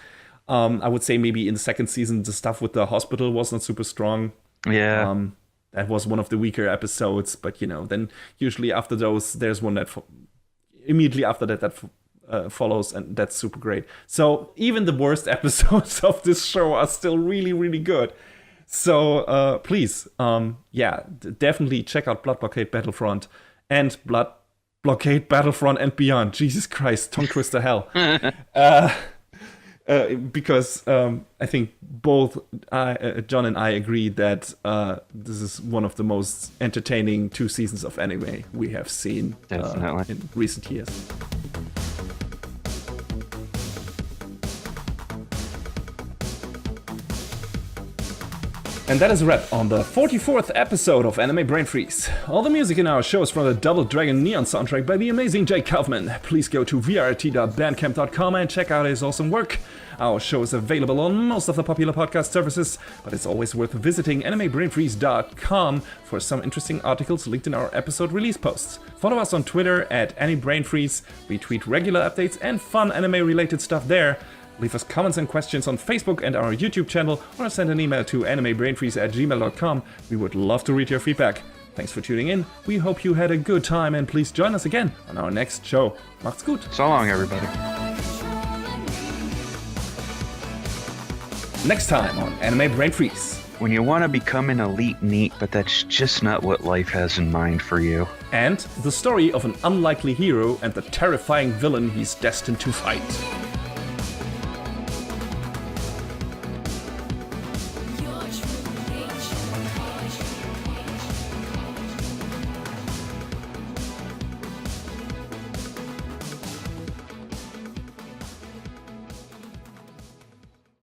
I would say maybe in the second season, the stuff with the hospital was not super strong. Yeah. That was one of the weaker episodes. But, then usually after those, there's one that immediately after that follows, and that's super great. So even the worst episodes of this show are still really, really good. So please, definitely check out Blood Blockade Battlefront and Blood Blockade Battlefront and beyond. Jesus Christ, tongue twister hell. Because I think both John and I agree that this is one of the most entertaining 2 seasons of anime we have seen in recent years. And that is a wrap on the 44th episode of Anime Brain Freeze. All the music in our show is from the Double Dragon Neon soundtrack by the amazing Jake Kaufman. Please go to vrt.bandcamp.com and check out his awesome work. Our show is available on most of the popular podcast services, but it's always worth visiting animebrainfreeze.com for some interesting articles linked in our episode release posts. Follow us on Twitter at AnimeBrainFreeze. We tweet regular updates and fun anime-related stuff there. Leave us comments and questions on Facebook and our YouTube channel, or send an email to animebrainfreeze@gmail.com. We would love to read your feedback. Thanks for tuning in. We hope you had a good time, and please join us again on our next show. Macht's gut. So long, everybody. Next time on Anime Brain Freeze. When you want to become an elite NEET, but that's just not what life has in mind for you. And the story of an unlikely hero and the terrifying villain he's destined to fight.